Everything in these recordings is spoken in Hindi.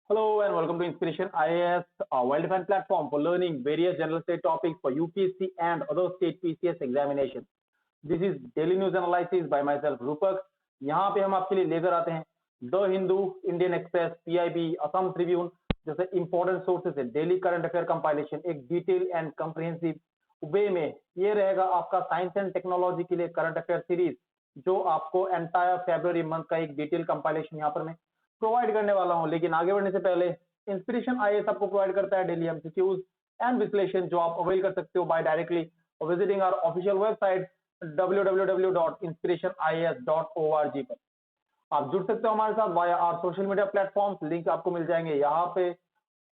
Hello and welcome to Inspiration IAS, a well-defined platform for learning various general state topics for UPSC and other state PCS examinations. This is daily news analysis by myself Rupak. यहाँ पे हम आपके लिए लेकर आते हैं the Hindu, Indian express, PIB, Assam Tribune जैसे इंपॉर्टेंट सोर्सेज है डेली करंट अफेयर कंपाइलेशन एक डिटेल एंड कम्प्रिहेंसिव वे में। ये रहेगा आपका साइंस एंड टेक्नोलॉजी के लिए करंट अफेयर सीरीज जो आपको एंटायर फेब्रुअरी मंथ का एक डिटेल कंपाइलेशन यहाँ पर मैं प्रोवाइड करने वाला हूं। लेकिन आगे बढ़ने से पहले इंस्पिरेशन आईएएस आपको प्रोवाइड करता है डेली एमसीक्यूज एंड विश्लेषण जो आप अवेल कर सकते हो by directly visiting our official website www.inspirationias.org पर। आप जुड़ सकते हो हमारे साथ via our social media platforms, link आपको मिल जाएंगे यहाँ पे।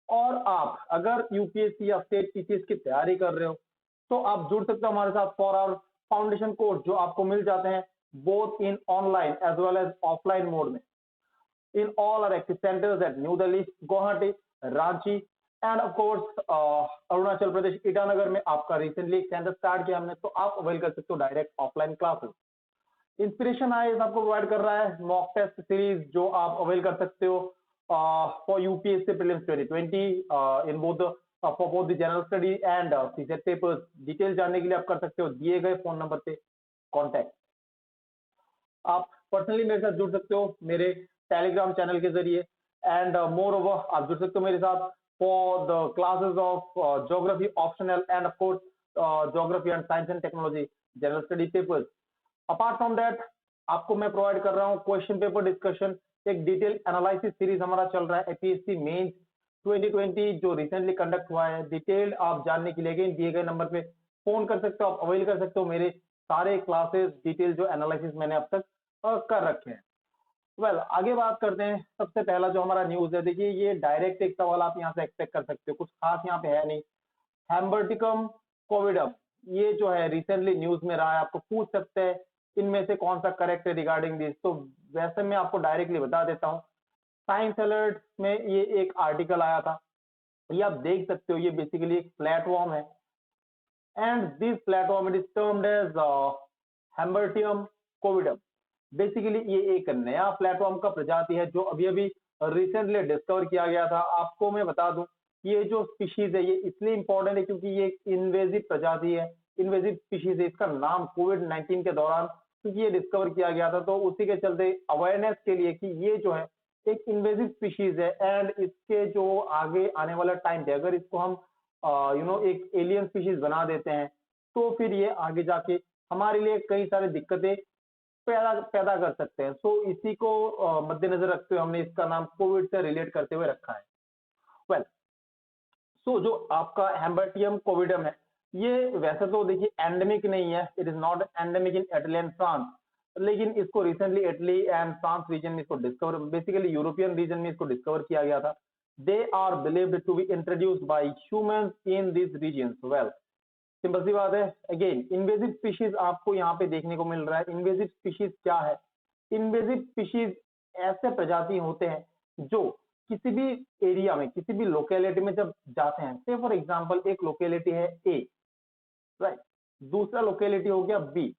और आप अगर यूपीएससी या स्टेट पीसीएस की तैयारी कर रहे हो तो आप जुड़ सकते हो हमारे साथ फॉर आवर फाउंडेशन कोर्स जो आपको मिल जाते हैं both in online as well as offline mode में in all our active centers at New Delhi, Guwahati, Ranchi, and of course Arunachal Pradesh Itanagar में आपका रिसेंटली एक सेंटर स्टार्ट किया हमने, तो आप अवेल कर सकते हो direct offline classes. Inspiration IAS आपको प्रोवाइड कर रहा है मॉक टेस्ट सीरीज जो आप अवेल कर सकते हो for UPSC prelims 2020 in both for both the general study and CSAT papers. Detail जानने के लिए आप कर सकते हो दिए गए फोन नंबर पे कॉन्टैक्ट। आप पर्सनली मेरे साथ जुड़ सकते हो मेरे टेलीग्राम चैनल के जरिए एंड मोर ओवर आप जुड़ सकते हो मेरे साथ for the classes of geography optional end of course geography and science and technology general study papers. Apart from that आपको मैं प्रोवाइड कर रहा हूँ क्वेश्चन पेपर डिस्कशन, एक डिटेल एनालिसिस सीरीज हमारा चल रहा है एपीएससी मेंस 2020 जो रिसेंटली कंडक्ट हुआ है। डिटेल आप जानने के लिए दिए गए नंबर पे फोन कर सकते हो, आप अवेल कर सकते हो मेरे सारे क्लासेस डिटेल जो एनालिसिस मैंने अब तक कर रखे हैं। आगे बात करते हैं। सबसे पहला जो हमारा न्यूज है, देखिए ये डायरेक्ट एक सवाल आप यहाँ से एक्सपेक्ट कर सकते हो, कुछ खास यहाँ पे है नहीं। हैम्बर्टिकम कोविडम ये जो है रिसेंटली न्यूज में रहा है, आपको पूछ सकते हैं इनमें से कौन सा करेक्ट है रिगार्डिंग दिस, तो वैसे मैं आपको डायरेक्टली बता देता हूँ। साइंस अलर्ट में ये एक आर्टिकल आया था, ये आप देख सकते हो, ये बेसिकली एक प्लेटफॉर्म है and this platform it is termed as Humbertium covidum. Basically ये एक नया प्लेटफॉर्म का प्रजाति है जो अभी अभी रिसेंटली डिस्कवर किया गया था। आपको मैं बता दूं ये जो स्पीशीज है ये इसलिए इंपॉर्टेंट है क्योंकि ये एक इन्वेजिव प्रजाति है, इन्वेजिव स्पीशीज है। इसका नाम कोविड-19 के दौरान क्योंकि ये डिस्कवर किया गया था तो उसी के चलते अवेयरनेस के लिए कि ये जो है एक इन्वेजिव स्पीशीज है एंड इसके जो आगे आने वाला टाइम पे अगर इसको हम एक एलियन स्पीशीज बना देते हैं तो फिर ये आगे जाके हमारे लिए कई सारी दिक्कतें पैदा पैदा कर सकते हैं। सो इसी को मद्देनजर रखते हुए हमने इसका नाम कोविड से रिलेट करते हुए रखा है। वेल सो जो आपका हैम्बर्टियम कोविडम है ये वैसे तो देखिए एंडेमिक नहीं है, it is not endemic in Italy and France, लेकिन इसको recently Italy and France region में इसको डिस्कवर, बेसिकली यूरोपियन रीजन में इसको डिस्कवर किया गया था। They are believed to be introduced by humans in this region. Well simple सी बात है, अगेन इन्वेजिव स्पीशीज आपको यहाँ पे देखने को मिल रहा है। इन्वेजिव स्पीशीज क्या है? इन्वेजिव स्पीशीज ऐसे प्रजाति होते हैं जो किसी भी एरिया में किसी भी लोकेलिटी में जब जाते हैं, से फॉर एग्जांपल एक लोकेलिटी है ए, राइट, दूसरा लोकेलिटी हो गया बी।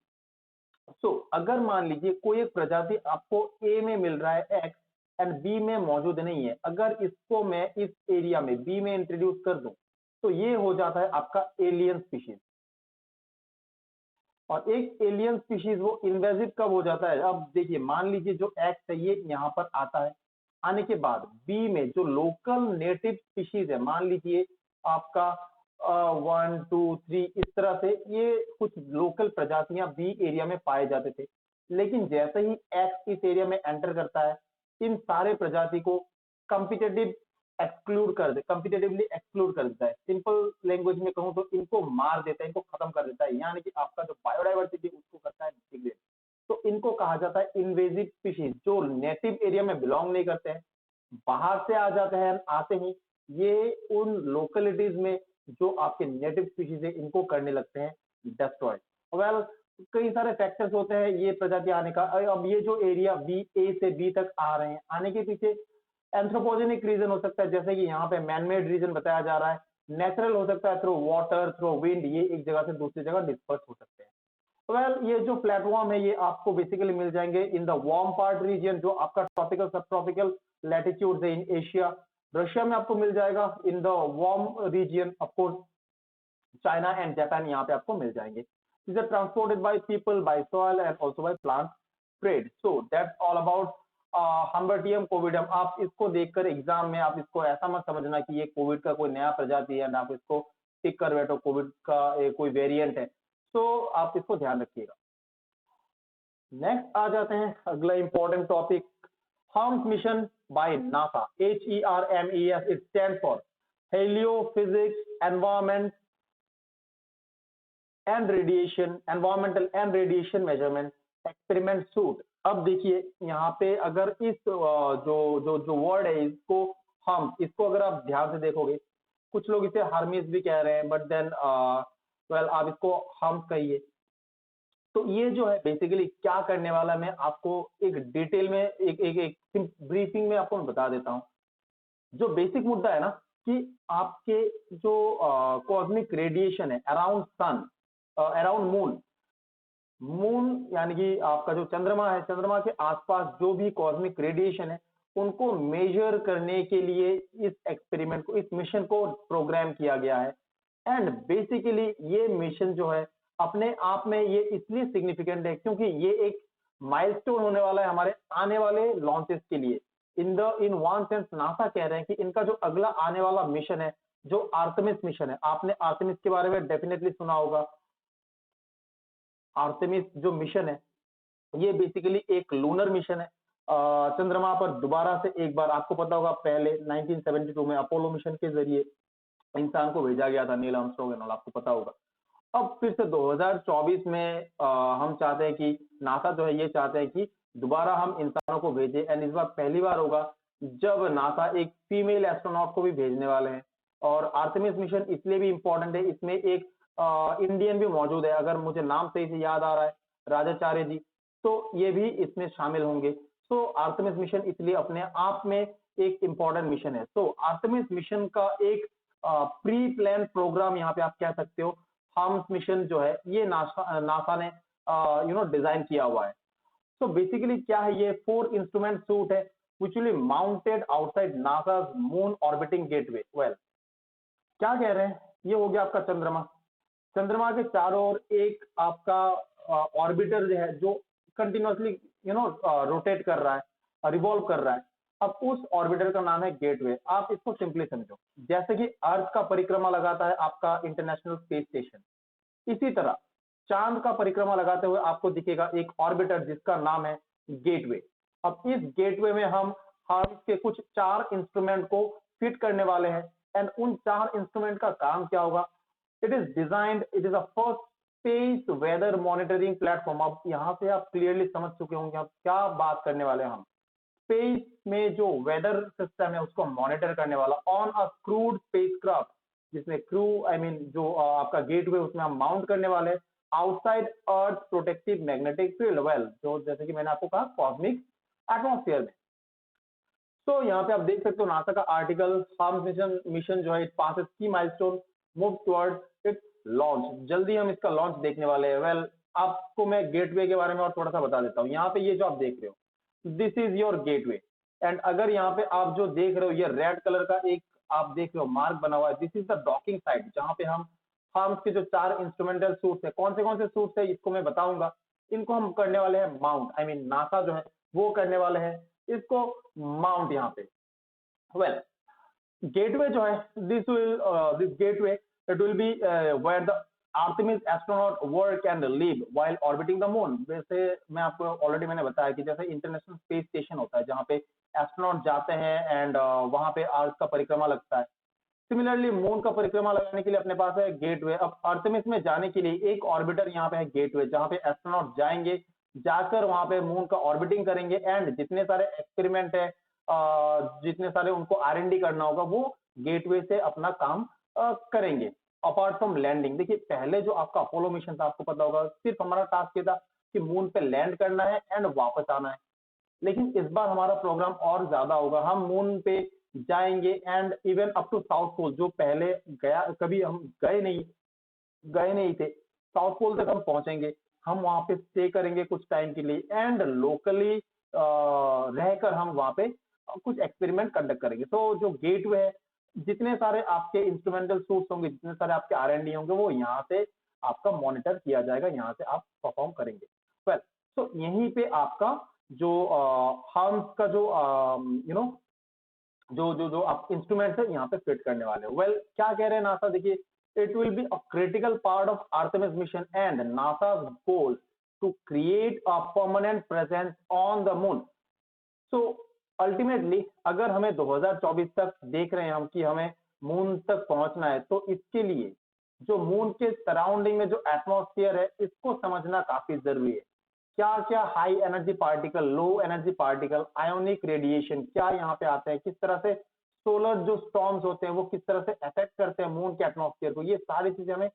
सो अगर मान लीजिए कोई एक प्रजाति आपको ए में मिल रहा है एक्स एंड बी में मौजूद नहीं है, अगर इसको मैं इस एरिया में बी में इंट्रोड्यूस कर दूं तो ये हो जाता है आपका एलियन स्पीशीज। और एक एलियन स्पीशीज वो इन्वेजिव कब हो जाता है? अब देखिए मान लीजिए जो एक्स है ये यहाँ पर आता है, आने के बाद बी में जो लोकल नेटिव स्पीशीज है, मान लीजिए आपका 1 2 3 इस तरह से ये कुछ लोकल प्रजातियां बी एरिया में पाए जाते थे, लेकिन जैसे ही एक्स इस एरिया में एंटर करता है इन सारे प्रजाति को कम्पिटेटिव कंपिटेटिवली एक्सक्लूड कर देता है। सिंपल लैंग्वेज में कहूं तो इनको मार देता है, इनको खत्म कर देता है, यानी कि आपका जो बायोडाइवर्सिटी उसको करता है डिग्रेड। तो इनको कहा जाता है इन्वेजिव स्पीशीज जो नेटिव एरिया में बिलोंग नहीं करते हैं, बाहर से आ जाते हैं, आते ही ये उन लोकेलिटीज में जो आपके नेटिव स्पीशीज है इनको करने लगते हैं डिस्ट्रॉय। वेल कई सारे फैक्टर्स होते हैं ये प्रजाति आने का। अब ये जो एरिया बी ए से बी तक आ रहे हैं, आने के पीछे एंथ्रोपोजेनिक रीजन हो सकता है, जैसे कि यहाँ पे मैनमेड रीजन बताया जा रहा है। नेचुरल हो सकता है थ्रू वाटर, थ्रू विंड, ये एक जगह से दूसरी जगह डिस्पर्स हो सकते हैं। ये जो प्लेटफॉर्म है ये आपको बेसिकली मिल जाएंगे in the warm part reason जो आपका ट्रॉपिकल सब ट्रॉपिकल लैटिट्यूड है इन एशिया, रशिया में आपको मिल जाएगा in the warm region, of course China and Japan यहाँ पे आपको मिल जाएंगे। These are transported by people, by soil and also by plant trade. So that's all about Humbertium covidum। आप इसको देखकर एग्जाम में आप इसको ऐसा मत समझना कि ये कोविड का कोई नया प्रजाति है, आप इसको टिक कर बैठो कोविड का कोई वेरिएंट है। तो आप इसको ध्यान रखिएगा। नेक्स्ट आ जाते हैं अगला important topic, HERMES mission by NASA. HERMES it stand for heliophysics environment and radiation, environmental and radiation measurement experiment suit. अब देखिए यहाँ पे अगर इस जो जो जो वर्ड है इसको हम इसको अगर आप ध्यान से देखोगे, कुछ लोग इसे हर्मीज भी कह रहे हैं, बट देन वेल आप इसको हम कहिए। तो ये जो है बेसिकली क्या करने वाला, मैं आपको एक डिटेल में एक ब्रीफिंग में आपको मैं बता देता हूँ। जो बेसिक मुद्दा है ना कि आपके जो कॉस्मिक रेडिएशन है अराउंड सन, अराउंड मून यानी कि आपका जो चंद्रमा है, चंद्रमा के आसपास जो भी कॉस्मिक रेडिएशन है उनको मेजर करने के लिए इस एक्सपेरिमेंट को, इस मिशन को प्रोग्राम किया गया है। एंड बेसिकली ये मिशन जो है अपने आप में ये इसलिए सिग्निफिकेंट है क्योंकि ये एक माइलस्टोन होने वाला है हमारे आने वाले लॉन्चेस के लिए। इन वन सेंस नासा कह रहे हैं कि इनका जो अगला आने वाला मिशन है, जो आर्टेमिस मिशन है, आपने आर्टेमिस के बारे में डेफिनेटली सुना होगा। आर्टेमिस जो मिशन है ये बेसिकली एक लूनर मिशन है। चंद्रमा पर दोबारा से एक बार, आपको पता होगा पहले 1972 में अपोलो मिशन के जरिए इंसान को भेजा गया था, नील आर्मस्ट्रांग एंड ऑल, आपको पता होगा। अब फिर से 2024 में हम चाहते हैं कि नासा जो है ये चाहते हैं कि दोबारा हम इंसानों को भेजें, एंड इस बार पहली बार होगा जब नासा एक फीमेल एस्ट्रोनॉट को भी भेजने वाले हैं। और आर्टेमिस मिशन इसलिए भी इंपॉर्टेंट है, इसमें एक इंडियन भी मौजूद है, अगर मुझे नाम सही से याद आ रहा है, राजाचार्य जी, तो ये भी इसमें शामिल होंगे। तो आर्टेमिस मिशन इसलिए अपने आप में एक इंपॉर्टेंट मिशन है। तो आर्टेमिस मिशन का एक प्री प्लान प्रोग्राम यहाँ पे आप कह सकते हो, HERMES मिशन जो है ये नासा ने डिजाइन किया हुआ है। तो बेसिकली क्या है, ये 4 इंस्ट्रूमेंट सूट है which will be mounted outside NASA's moon orbiting gateway। Well क्या कह रहे हैं, ये हो गया आपका चंद्रमा। चंद्रमा के चारों ओर एक आपका ऑर्बिटर जो है जो कंटिन्यूअसली रोटेट कर रहा है, रिवॉल्व कर रहा है। अब उस ऑर्बिटर का नाम है गेटवे। आप इसको सिंपली समझो, जैसे कि अर्थ का परिक्रमा लगाता है आपका इंटरनेशनल स्पेस स्टेशन, इसी तरह चांद का परिक्रमा लगाते हुए आपको दिखेगा एक ऑर्बिटर जिसका नाम है गेटवे। अब इस गेटवे में हम के कुछ 4 इंस्ट्रूमेंट को फिट करने वाले हैं, एंड उन 4 इंस्ट्रूमेंट का काम क्या होगा, it is a first space weather monitoring platform. अब यहां से आप क्लियरली समझ चुके होंगे आप क्या बात करने वाले हैं। हम स्पेस में जो वेदर सिस्टम है उसको मॉनिटर करने वाला ऑन अ क्रूड स्पेसक्राफ्ट, जिसमें क्रू आई मीन जो आपका गेटवे उसमें हम माउंट करने वाले आउटसाइड अर्थ प्रोटेक्टिव मैग्नेटिक फील्ड, वेल जो जैसे कि मैंने आपको कहा कॉस्मिक एटमॉस्फेयर में। तो यहाँ पे आप देख सकते हो नासा का आर्टिकल, HERMES मिशन जो है इट पासेस की milestone, move towards it's launch. जल्दी हम इसका लॉन्च देखने वाले हैं। वेल आपको मैं गेटवे के बारे में और थोड़ा सा बता देता हूँ। यहाँ पे ये जो आप देख रहे हो this is your gateway, and अगर यहाँ पे आप जो देख रहे हो ये रेड कलर का एक आप देख रहे हो मार्क बना हुआ है, this is the docking site जहाँ पे हम HERMES के जो 4 इंस्ट्रूमेंटल सूट्स है, कौन से सूट्स है इसको मैं बताऊंगा। इनको हम करने वाले हैं माउंट, आई मीन नासा जो है वो करने वाले हैं इसको माउंट यहाँ पे। वेल गेटवे जो है this gateway it will be where the Artemis astronaut work and live while orbiting the moon. वैसे मैं आपको ऑलरेडी मैंने बताया कि जैसे इंटरनेशनल स्पेस स्टेशन होता है जहाँ पे एस्ट्रोनॉट जाते हैं एंड वहां पे अर्थ का परिक्रमा लगता है, सिमिलरली मून का परिक्रमा लगाने के लिए अपने पास है गेटवे। अब आर्टेमिस में जाने के लिए एक ऑर्बिटर यहाँ पे है गेटवे, जहाँ पे एस्ट्रोनॉट जाएंगे, जाकर वहां पे मून का ऑर्बिटिंग करेंगे, एंड जितने सारे एक्सपेरिमेंट है जितने सारे उनको R&D करना होगा वो गेटवे से अपना काम करेंगे अपार्ट फ्रॉम लैंडिंग। देखिए पहले जो आपका अपोलो मिशन था आपको पता होगा सिर्फ हमारा टास्क ये था कि मून पे लैंड करना है एंड वापस आना है, लेकिन इस बार हमारा प्रोग्राम और ज्यादा होगा। हम मून पे जाएंगे and even up to south pole, जो पहले गया कभी हम गए नहीं थे, साउथ पोल तक हम पहुंचेंगे। हम वहां पे स्टे करेंगे कुछ टाइम के लिए एंड लोकली रहकर हम वहां पे कुछ एक्सपेरिमेंट कंडक्ट करेंगे। तो जो गेटवे है, जितने सारे आपके इंस्ट्रूमेंटल सूट्स होंगे, जितने सारे आपके R&D होंगे, वो यहाँ से आपका मॉनिटर किया जाएगा, यहाँ से आप परफॉर्म करेंगे। वेल, तो यहीं पे आपका जो हार्म्स का जो यू नो जो जो जो आप इंस्ट्रूमेंट है यहाँ पे फिट करने वाले हो। वेल, क्या कह रहे हैं नासा, देखिए, it will be a critical part of Artemis mission and NASA's goal to create a permanent presence on the moon. So ultimately अगर हमें 2024 तक देख रहे हैं हम कि हमें मून तक पहुंचना है, तो इसके लिए जो मून के सराउंडिंग में जो एटमॉस्फेयर है, इसको समझना काफी जरूरी है। क्या क्या high energy particle, low energy particle, ionic radiation क्या यहाँ पे आते हैं, किस तरह से सोलर जो स्टॉर्म्स होते हैं वो किस तरह से अफेक्ट करते हैं मून के एटमॉस्फेयर को, ये सारी चीजें हमें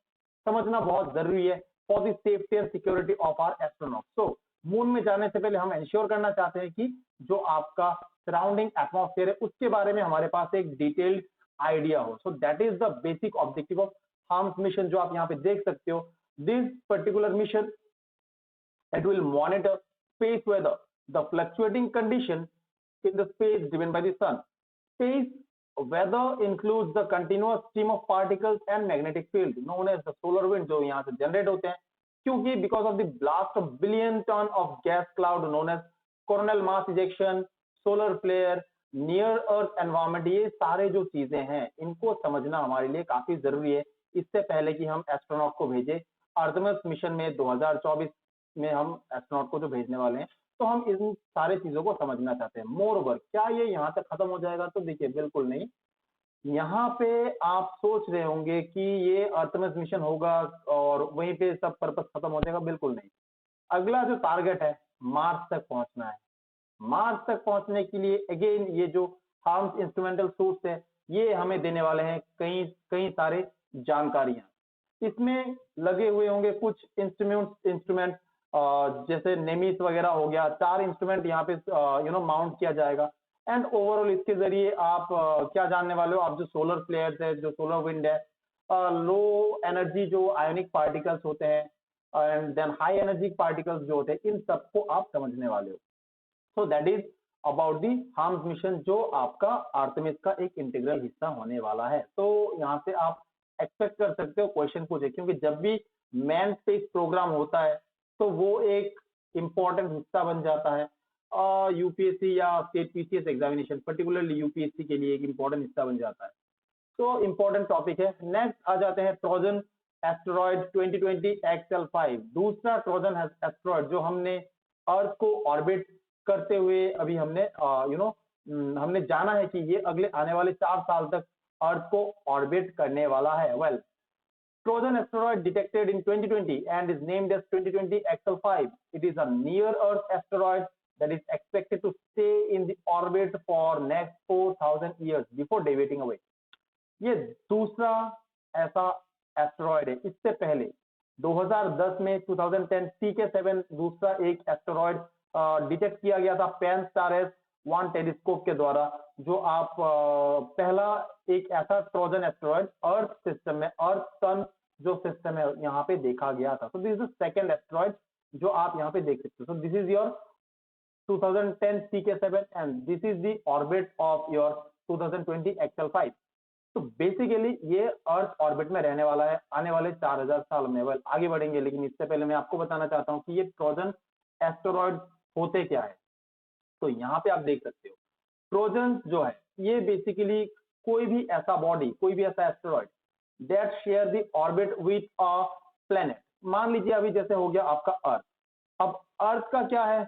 समझना बहुत जरूरी है for the safety and security of our astronaut. So moon में जाने से पहले हम इंश्योर करना चाहते हैं कि जो आपका सराउंडिंग एटमॉस्फेयर है उसके बारे में हमारे पास एक डिटेल्ड आइडिया हो। So that is the basic objective of harms mission, जो आप यहाँ पे देख सकते हो। This particular mission, it will monitor space weather, the fluctuating condition in the space driven by the sun. Space weather includes the continuous stream of particles and magnetic field known as the solar wind, जो यहाँ से generate होते हैं, क्योंकि because of the blast of billion ton of gas cloud known as coronal mass ejection, solar flare, near earth environment, ये सारे जो चीजें हैं इनको समझना हमारे लिए काफी जरूरी है इससे पहले कि हम एस्ट्रोनॉट को भेजें। आर्टेमिस मिशन में 2024 में हम एस्ट्रोनॉट को जो भेजने वाले हैं, तो हम इन सारे चीजों को समझना चाहते हैं। मोर ओवर, क्या ये यहाँ तक खत्म हो जाएगा? तो देखिए, बिल्कुल नहीं। यहाँ पे आप सोच रहे होंगे कि ये आर्टेमिस मिशन होगा और वहीं पे सब पर्पस खत्म हो जाएगा, बिल्कुल नहीं। अगला जो टारगेट है, मार्स तक पहुंचना है। मार्स तक पहुंचने के लिए अगेन ये जो हार्म्स इंस्ट्रूमेंटल सोर्स है, ये हमें देने वाले हैं कई कई सारे जानकारियां। इसमें लगे हुए होंगे कुछ इंस्ट्रूमेंट जैसे नेमिस वगैरह हो गया, 4 इंस्ट्रूमेंट यहाँ पे माउंट किया जाएगा। एंड ओवरऑल इसके जरिए आप क्या जानने वाले हो, आप जो सोलर फ्लेयर्स है, जो सोलर विंड है, लो एनर्जी जो आयोनिक पार्टिकल्स होते हैं and then high energy particles जो होते हैं, इन सबको आप समझने वाले हो। So that is about the Hermes mission, जो आपका आर्टेमिस का एक इंटीग्रल हिस्सा होने वाला है। तो यहाँ से आप एक्सपेक्ट कर सकते हो क्वेश्चन पूछे, क्योंकि जब भी मैन स्पेस प्रोग्राम होता है तो वो एक इंपॉर्टेंट हिस्सा बन जाता है यूपीएससी या state PCS examination, particularly UPSC के लिए एक इंपॉर्टेंट हिस्सा बन जाता है। तो इंपॉर्टेंट टॉपिक है। नेक्स्ट आ जाते हैं ट्रोजन एस्टेरॉयड 2020 XL5, दूसरा ट्रोजन एस्टेरॉयड जो हमने अर्थ को ऑर्बिट करते हुए अभी हमने हमने जाना है कि ये अगले आने वाले 4 साल तक अर्थ को ऑर्बिट करने वाला है। Well, Trojan asteroid detected in 2020 and is named as 2020 XL5. It is a near-Earth asteroid that is expected to stay in the orbit for next 4,000 years before deviating away. ये दूसरा ऐसा एस्टेरॉयड है। इससे पहले 2010 में 2010 TK7 दूसरा एक एस्टेरॉयड डिटेक्ट किया गया था PAN-STARRS-1 टेलीस्कोप के द्वारा, जो आप पहला एक ऐसा ट्रोजन एस्टेरॉयड अर्थ सिस्टम में, अर्थ सन जो सिस्टम है यहाँ पे देखा गया था। So this is the second asteroid जो आप यहाँ पे देख सकते हो। So this is your 2010 TK7 and this is the orbit of your 2020 XL5। तो बेसिकली ये अर्थ ऑर्बिट में रहने वाला है आने वाले 4000 साल में। वेल, आगे बढ़ेंगे, लेकिन इससे पहले मैं आपको बताना चाहता हूँ कि ये ट्रोजन एस्टेरॉयड होते क्या है। तो यहाँ पे आप देख सकते हो, ट्रोजन जो है ये बेसिकली कोई भी ऐसा बॉडी, कोई भी ऐसा asteroid that share the orbit with a planet. मान लीजिए अभी जैसे हो गया आपका अर्थ। अब अर्थ का क्या है,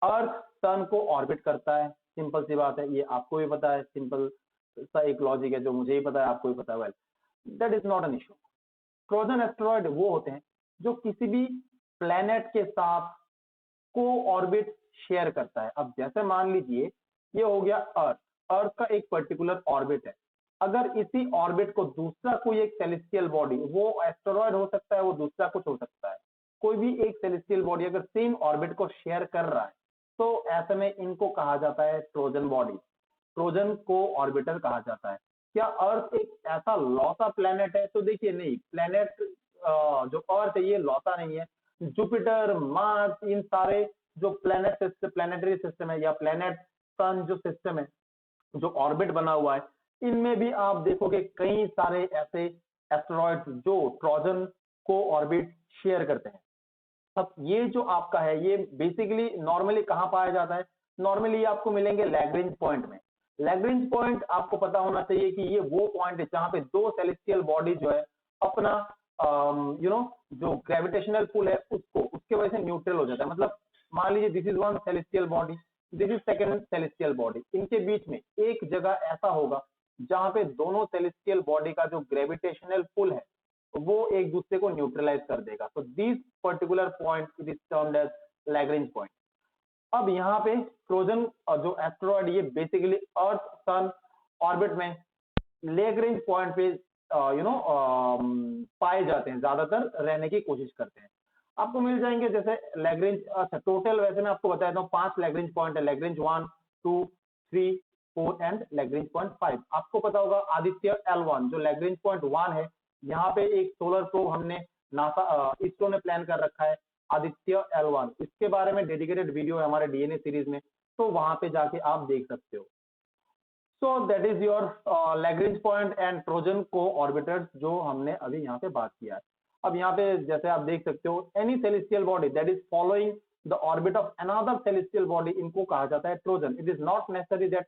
अर्थ सन को ऑर्बिट करता है, सिंपल सी बात है, ये आपको भी पता है, सिंपल सा एक लॉजिक है जो मुझे ही पता है, आपको भी पता है। Well, that is not an issue. Trojan asteroid वो होते हैं जो किसी भी प्लेनेट के साथ को ऑर्बिट शेयर करता है। अब जैसे मान लीजिए ये हो गया अर्थ, अर्थ का एक पर्टिकुलर ऑर्बिट है। अगर इसी ऑर्बिट को दूसरा कोई एक सेलेस्टियल बॉडी, वो एस्टेरॉयड हो सकता है, वो दूसरा कुछ हो सकता है, कोई भी एक सेलेस्टियल बॉडी अगर सेम ऑर्बिट को शेयर कर रहा है, तो ऐसे में इनको कहा जाता है ट्रोजन बॉडी, ट्रोजन को ऑर्बिटर कहा जाता है। क्या अर्थ एक ऐसा लौता प्लेनेट है? तो देखिए, नहीं, प्लेनेट जो अर्थ है ये लौता नहीं है। जुपिटर, मार्स, इन सारे जो प्लेनेटरी सिस्टम है या प्लेनेट सन जो सिस्टम है, जो ऑर्बिट बना हुआ है, इनमें भी आप देखोगे कई सारे ऐसे एस्टेरॉइड्स जो ट्रोजन को ऑर्बिट शेयर करते हैं। अब ये जो आपका है ये बेसिकली नॉर्मली कहाँ पाया जाता है? नॉर्मली आपको मिलेंगे लैग्रेंज पॉइंट में। लैग्रेंज पॉइंट आपको पता होना चाहिए कि ये वो पॉइंट है जहां पे दो सेलेस्टियल बॉडी जो है अपना जो ग्रेविटेशनल पुल है उसको उसके वजह से न्यूट्रल हो जाता है। मतलब मान लीजिए this is one celestial body, this is second celestial body, इनके बीच में एक जगह ऐसा होगा जहां पे दोनों सेलेस्टियल बॉडी का जो ग्रेविटेशनल पुल है वो एक दूसरे को न्यूट्रलाइज कर देगा। तो this particular point it is termed as Lagrange point. अब यहाँ पे ट्रोजन जो एस्टेरॉइड ये बेसिकली अर्थ सन ऑर्बिट में लैग्रेंज पॉइंट पे पाए जाते हैं, ज्यादातर रहने की कोशिश करते हैं। आपको मिल जाएंगे जैसे लैग्रेंज, अच्छा टोटल वैसे मैं आपको बता देता हूँ 5 लैग्रेंज पॉइंट है, लैग्रेंज 1 2 3 4 एंड लैग्रेंज पॉइंट 5। आपको पता होगा आदित्य L1 जो लैग्रेंज पॉइंट 1 है, यहाँ पे एक सोलर प्रोब हमने नासा इसरो ने प्लान कर रखा है आदित्य L1, इसके बारे में डेडिकेटेड वीडियो है हमारे डीएनए सीरीज में, तो वहां पे जाके आप देख सकते हो। So that is your Lagrange point and Trojan को ऑर्बिटर्स जो हमने अभी यहाँ पे बात किया है। अब यहाँ पे जैसे आप देख सकते हो any celestial body that is following the orbit of another celestial body, इनको कहा जाता है Trojan. It is not necessary that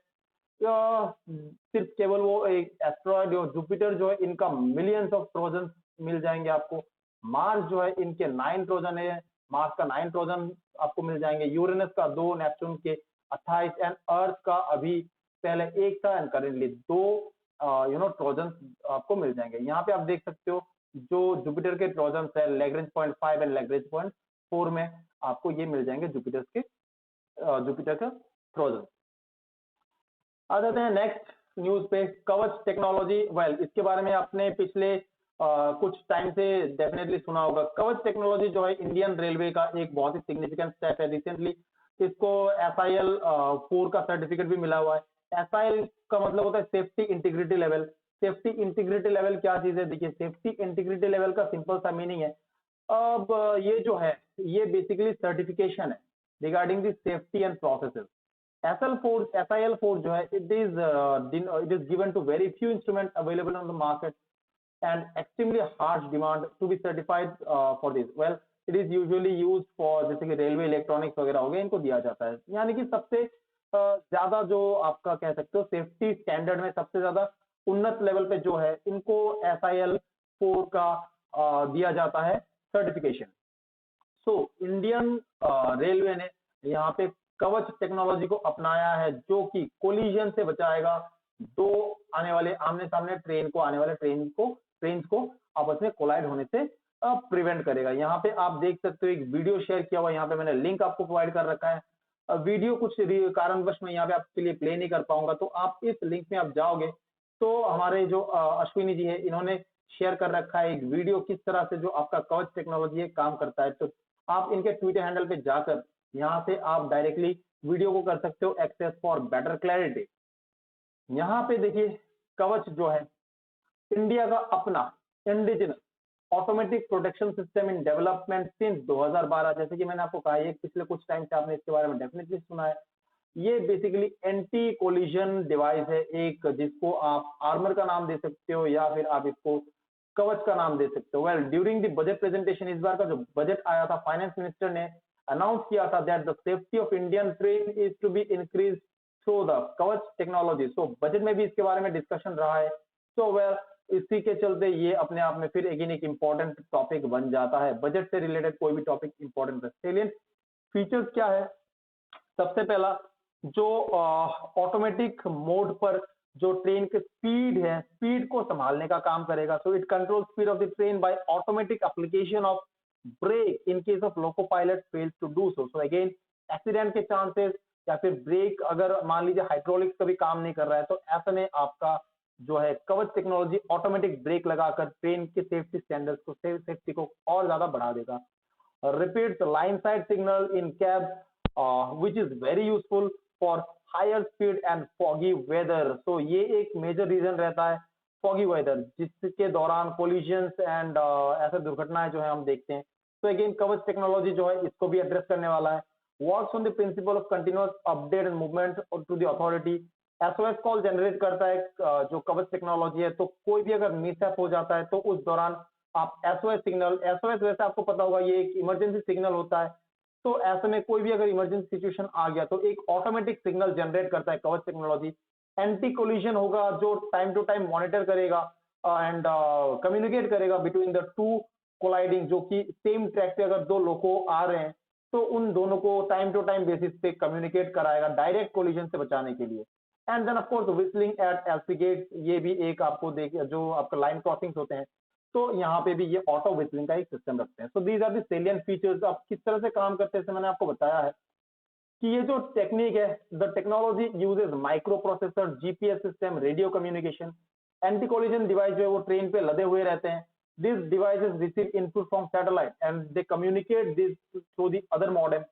सिर्फ केवल वो एक एस्ट्रॉयड और जुपिटर जो है इनका मिलियंस ऑफ ट्रोजन मिल जाएंगे आपको। मार्स जो है इनके 9 ट्रोजन है, मार्स का 9 ट्रोजन आपको मिल जाएंगे, यूरेनस का 2, नेपच्यून के 28 एंड अर्थ का अभी पहले एक था एंड करेंटली 2 ट्रोजन आपको मिल जाएंगे। यहाँ पे आप देख सकते हो जो जुपिटर के ट्रोजन है Lagrange point 5 and Lagrange point 4 में आपको ये मिल जाएंगे जुपिटर का ट्रोजन। आ जाते हैं नेक्स्ट न्यूज पे, कवच टेक्नोलॉजी। वेल इसके बारे में आपने पिछले कुछ टाइम से डेफिनेटली सुना होगा। कवच टेक्नोलॉजी जो है इंडियन रेलवे का एक बहुत ही सिग्निफिकेंट स्टेप है। रिसेंटली इसको SIL 4 का सर्टिफिकेट भी मिला हुआ है। SIL का मतलब होता है safety integrity level. Safety integrity level क्या चीज है? देखिए सेफ्टी इंटीग्रिटी लेवल का सिंपल सा मीनिंग है, अब ये जो है ये बेसिकली सर्टिफिकेशन है regarding the safety and processes. SIL4 जो है it is given to very few instruments available on the market and extremely harsh demand to be certified for this. Well, it is usually used for जैसे कि रेलवे इलेक्ट्रॉनिक्स वगैरह हो गए, इनको दिया जाता है। यानी कि सबसे ज्यादा जो आपका कह सकते हो सेफ्टी स्टैंडर्ड में सबसे ज्यादा उन्नत लेवल पे जो है इनको SIL4 का दिया जाता है सर्टिफिकेशन। सो इंडियन रेलवे ने यहाँ पे कवच टेक्नोलॉजी को अपनाया है जो कि कोलिजन से बचाएगा दो आने वाले आमने सामने ट्रेन को आपस में कोलाइड होने से प्रिवेंट करेगा। यहाँ पे आप देख सकते हो एक वीडियो शेयर किया हुआ, यहाँ पे मैंने लिंक आपको प्रोवाइड कर रखा है। वीडियो कुछ कारणवश मैं यहाँ पे आपके लिए प्ले नहीं कर पाऊंगा, तो आप इस लिंक में आप जाओगे तो हमारे जो अश्विनी जी है इन्होंने शेयर कर रखा है एक वीडियो किस तरह से जो आपका कवच टेक्नोलॉजी है काम करता है। तो आप इनके ट्विटर हैंडल पे जाकर यहाँ से आप डायरेक्टली वीडियो को कर सकते हो एक्सेस फॉर बेटर क्लैरिटी। यहाँ पे देखिए कवच जो है इंडिया का अपना indigenous automatic protection system in development since 2012। जैसे कि मैंने आपको कहा ये पिछले कुछ टाइम से आपने इसके बारे में डेफिनेटली सुना है। ये बेसिकली एंटी कोलिजन डिवाइस है एक, जिसको आप आर्मर का नाम दे सकते हो या फिर आप इसको कवच का नाम दे सकते हो। Well during the budget presentation इस बार का जो बजट आया था फाइनेंस मिनिस्टर ने अनाउंस किया था that the safety of Indian train is to be increase through the Kavach technology. So budget में भी इसके बारे में डिस्कशन रहा है। सो वेल इसी के चलते ये अपने आप में फिर अगेन एक इंपॉर्टेंट टॉपिक बन जाता है। बजट से रिलेटेड कोई भी टॉपिक इंपॉर्टेंट है। सेलिएंट फीचर्स क्या है? सबसे पहला जो ऑटोमेटिक मोड पर जो ट्रेन के स्पीड है, स्पीड को संभालने का काम करेगा। So it control speed of the train by automatic application of brake in case of loco pilot fails to do so. So again accident के चांसेस या फिर ब्रेक अगर मान लीजिए हाइड्रोलिक्स कभी काम नहीं कर रहा है तो ऐसे में आपका जो है कवच टेक्नोलॉजी ऑटोमेटिक ब्रेक लगाकर ट्रेन के सेफ्टी स्टैंडर्ड्स को सेफ्टी को और ज्यादा बढ़ा देगा। repeats line side signal in cab which is very useful for higher speed and foggy weather। so ये एक मेजर रीजन रहता है foggy weather जिसके दौरान collisions and ऐसे दुर्घटनाएं जो है हम देखते हैं। तो अगेन कवच टेक्नोलॉजी जो है इसको भी एड्रेस करने वाला है। works on the principle of continuous update and movement to the authority SOS call generate करता है जो कवच टेक्नोलॉजी है। तो कोई भी अगर मिसहैप हो जाता है तो उस दौरान आप एसओएस सिग्नल, एसओएस वैसे आपको पता होगा ये एक इमरजेंसी सिग्नल होता है। तो ऐसे में कोई भी अगर इमरजेंसी सिचुएशन आ गया तो एक ऑटोमेटिक सिग्नल जनरेट करता है कवच टेक्नोलॉजी। एंटी कोलिजन होगा जो टाइम टू टाइम मॉनिटर करेगा एंड कम्युनिकेट करेगा बिटवीन द टू कोलाइडिंग, जो कि सेम ट्रैक पे अगर दो लोगों आ रहे हैं तो उन दोनों को टाइम टू टाइम बेसिस पे कम्युनिकेट कराएगा डायरेक्ट कोलिजन से बचाने के लिए। And then of course whistling at LC gate, ये भी एक आपको देख जो आपका लाइन क्रॉसिंग्स होते हैं तो यहाँ पे भी ये ऑटो व्हिstling का एक सिस्टम रखते हैं। So these are the salient features. अब किस तरह से काम करते हैं जैसे मैंने आपको बताया है कि ये जो टेक्निक है, the technology uses micro processor, GPS system, radio communication. Anti collision device जो है वो ट्रेन पे लदे हुए रहते हैं। This devices receive input from satellite and they communicate this through the other modem.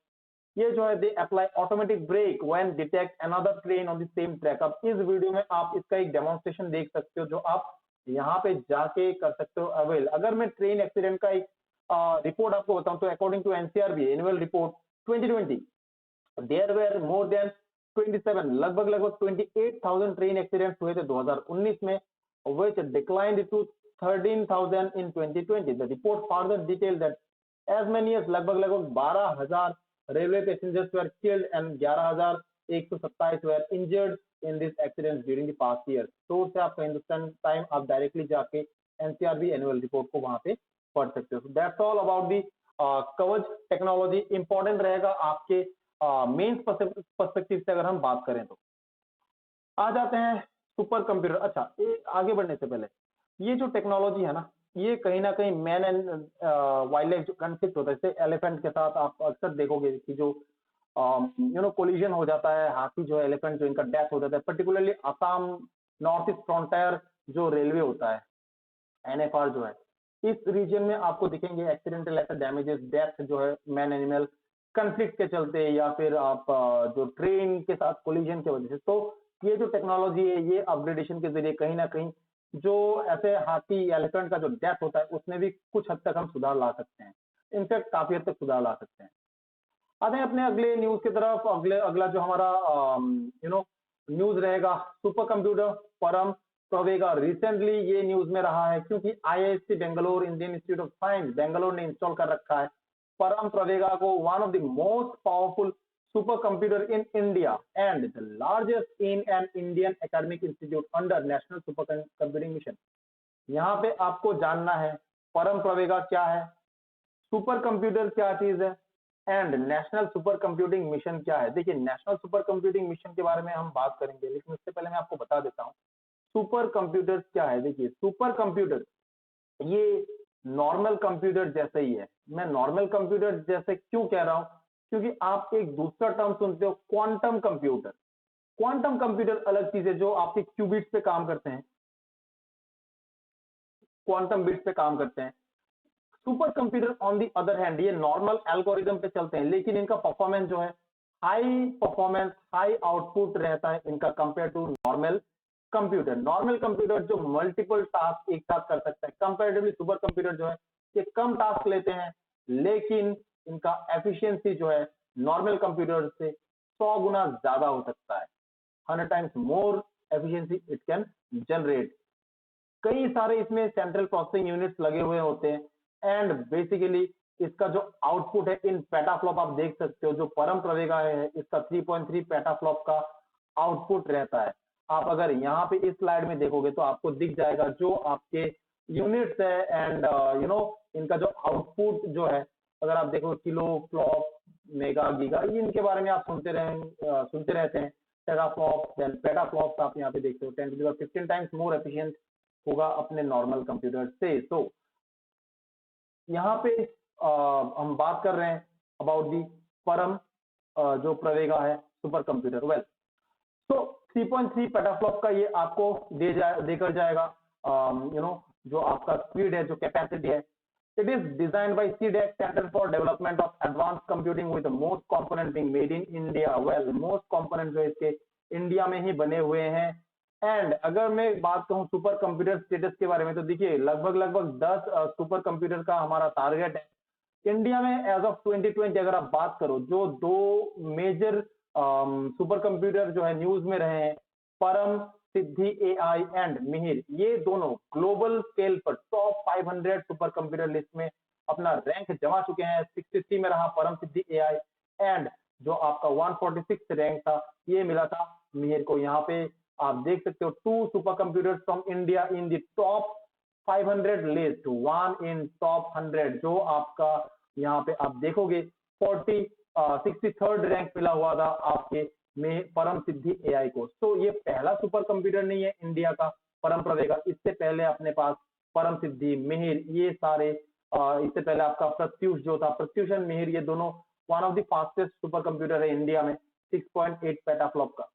ये जो है they apply automatic brake when detect another train on the same track. अब इस वीडियो में आप इसका एक डेमोन्स्ट्रेशन देख सकते हो जो आप यहाँ पे जाके कर सकते हो अवेल। अगर मैं ट्रेन एक्सीडेंट का एक रिपोर्ट आपको बताऊं तो according to NCRB annual report 2020 there were more than 27 लगभग 28,000 ट्रेन एक्सीडेंट्स हुए थे 2019 में, which declined to 13,000 in 2020. The report further detailed that as many as लगभग 12,000 railway passengers were killed and 11,127 were injured in these accidents during the past year. Source है आपका हिंदुस्तान टाइम, आप डायरेक्टली जाके एनसीआरबी एनुअल रिपोर्ट को वहां पे पढ़ सकते हो। दैट्स ऑल अबाउट दी कवच टेक्नोलॉजी। इंपॉर्टेंट रहेगा आपके मेंस पर्सपेक्टिव से अगर हम बात करें तो। आ जाते हैं सुपर कंप्यूटर। अच्छा, ये आगे बढ़ने से पहले ये जो टेक्नोलॉजी है ना, ये कहीं ना कहीं मैन एंड वाइल्ड लाइफ जो कॉन्फ्लिक्ट होता है, जैसे एलिफेंट के साथ आप अक्सर देखोगे कि जो कोलिजन हो जाता है, हाथी जो है एलिफेंट जो इनका डेथ हो जाता है, particularly Assam north east frontier जो रेलवे होता है एनएफआर जो है, इस रीजन में आपको दिखेंगे एक्सीडेंटल ऐसे डैमेजेस, डेथ जो है मैन एनिमल कंफ्लिक्ट के चलते या फिर आप जो ट्रेन के साथ कोलिजन की वजह से। तो ये जो टेक्नोलॉजी है ये अपग्रेडेशन के जरिए कहीं ना कहीं जो ऐसे हाथी एलिफेंट का जो डेथ होता है उसमें भी कुछ हद तक हम सुधार ला सकते हैं, इनफैक्ट काफी हद तक सुधार ला सकते हैं। आते हैं अपने अगले न्यूज की तरफ। अगला जो हमारा न्यूज रहेगा सुपर कंप्यूटर परम प्रवेगा। रिसेंटली ये न्यूज में रहा है क्योंकि IISc Bangalore Indian institute of science Bangalore ने इंस्टॉल कर रखा है परम प्रवेगा को, one of the most powerful super computer in India and the largest in an Indian academic institute under national super computing mission. यहाँ पे आपको जानना है परम प्रवेगा क्या है, सुपर कंप्यूटर क्या चीज है and national super computing mission क्या है। देखिए, नेशनल सुपर कंप्यूटिंग मिशन के बारे में हम बात करेंगे, लेकिन उससे पहले मैं आपको बता देता हूँ सुपर कंप्यूटर क्या है। देखिए, सुपर कंप्यूटर ये नॉर्मल कंप्यूटर जैसे ही है। मैं नॉर्मल कंप्यूटर जैसे क्यों कह रहा हूं, क्योंकि आप एक दूसरा टर्म सुनते हो क्वांटम कंप्यूटर। क्वांटम कंप्यूटर अलग चीज है जो आपके क्यूबिट्स पे काम करते हैं, क्वांटम बिट्स पे काम करते हैं। Super computer on the other hand ये नॉर्मल एल्गोरिदम पे चलते हैं, लेकिन इनका परफॉर्मेंस जो है हाई परफॉर्मेंस, हाई आउटपुट रहता है इनका compare to normal computer. Normal computer जो मल्टीपल टास्क एक साथ कर सकता है, कंपेरेटिवली सुपर कंप्यूटर जो है ये कम टास्क लेते हैं, लेकिन इनका एफिशिएंसी जो है नॉर्मल कंप्यूटर से 100 गुना ज्यादा हो सकता है। 100 times more efficiency it can generate. कई सारे इसमें सेंट्रल प्रोसेसिंग यूनिट्स लगे हुए होते हैं एंड बेसिकली इसका जो आउटपुट है इन पेटाफ्लॉप आप देख सकते हो, जो परम प्रवेगा है इसका 3.3 पेटाफ्लॉप का आउटपुट रहता है। आप अगर यहाँ पे इस स्लाइड में देखोगे तो आपको दिख जाएगा जो आपके यूनिट्स है एंड इनका जो आउटपुट जो है, अगर आप देखो किलो फ्लॉप मेगा गीगा इनके बारे में आप सुनते रहते हैं। टेराफ्लॉप देन पेटाफ्लॉप आप यहाँ पे देखते हो 10 टाइम्स मोर एफिशिएंट होगा अपने नॉर्मल कंप्यूटर से। तो यहाँ पे हम बात कर रहे हैं अबाउट दी परम जो प्रवेगा है सुपर कंप्यूटर। वेल, तो 3.3 पेटाफ्लॉप का ये आपको देकर जाएगा जो आपका स्पीड है, जो कैपेसिटी है। It is design by CDAC centre for development of advance computing with most component being made in India. Well, most component जो इसके इंडिया में ही बने हुए हैं। एंड अगर मैं बात कहूं सुपर कंप्यूटर स्टेटस के बारे में तो देखिए लगभग 10 सुपर कंप्यूटर का हमारा टारगेट है इंडिया में एज ऑफ 2020। अगर आप बात करो जो दो मेजर सुपर कंप्यूटर जो है न्यूज में रहे हैं, परम, सिद्धि एआई एंड मिहिर, ये दोनों ग्लोबल स्केल पर टॉप 500 सुपर कंप्यूटर लिस्ट में अपना रैंक जमा चुके हैं। 63 में रहा परम सिद्धि एआई एंड जो आपका 146 रैंक था ये मिला था मिहिर को। यहाँ पे आप देख सकते हो 2 super computers from India in the top 500 list, 1 in top 100, जो आपका यहाँ पे आप देखोगे 63rd रैंक मिला हुआ था आपके में परम सिद्धि एआई को। तो ये पहला सुपर कंप्यूटर नहीं है इंडिया का परम प्रवेगा, इससे पहले अपने पास परम सिद्धि, मिहिर, ये सारे इससे पहले आपका प्रत्युष जो था, प्रत्युष एंड मिहिर, ये दोनों one of the fastest super computer है इंडिया में 6.8 पेटाफ्लॉप का।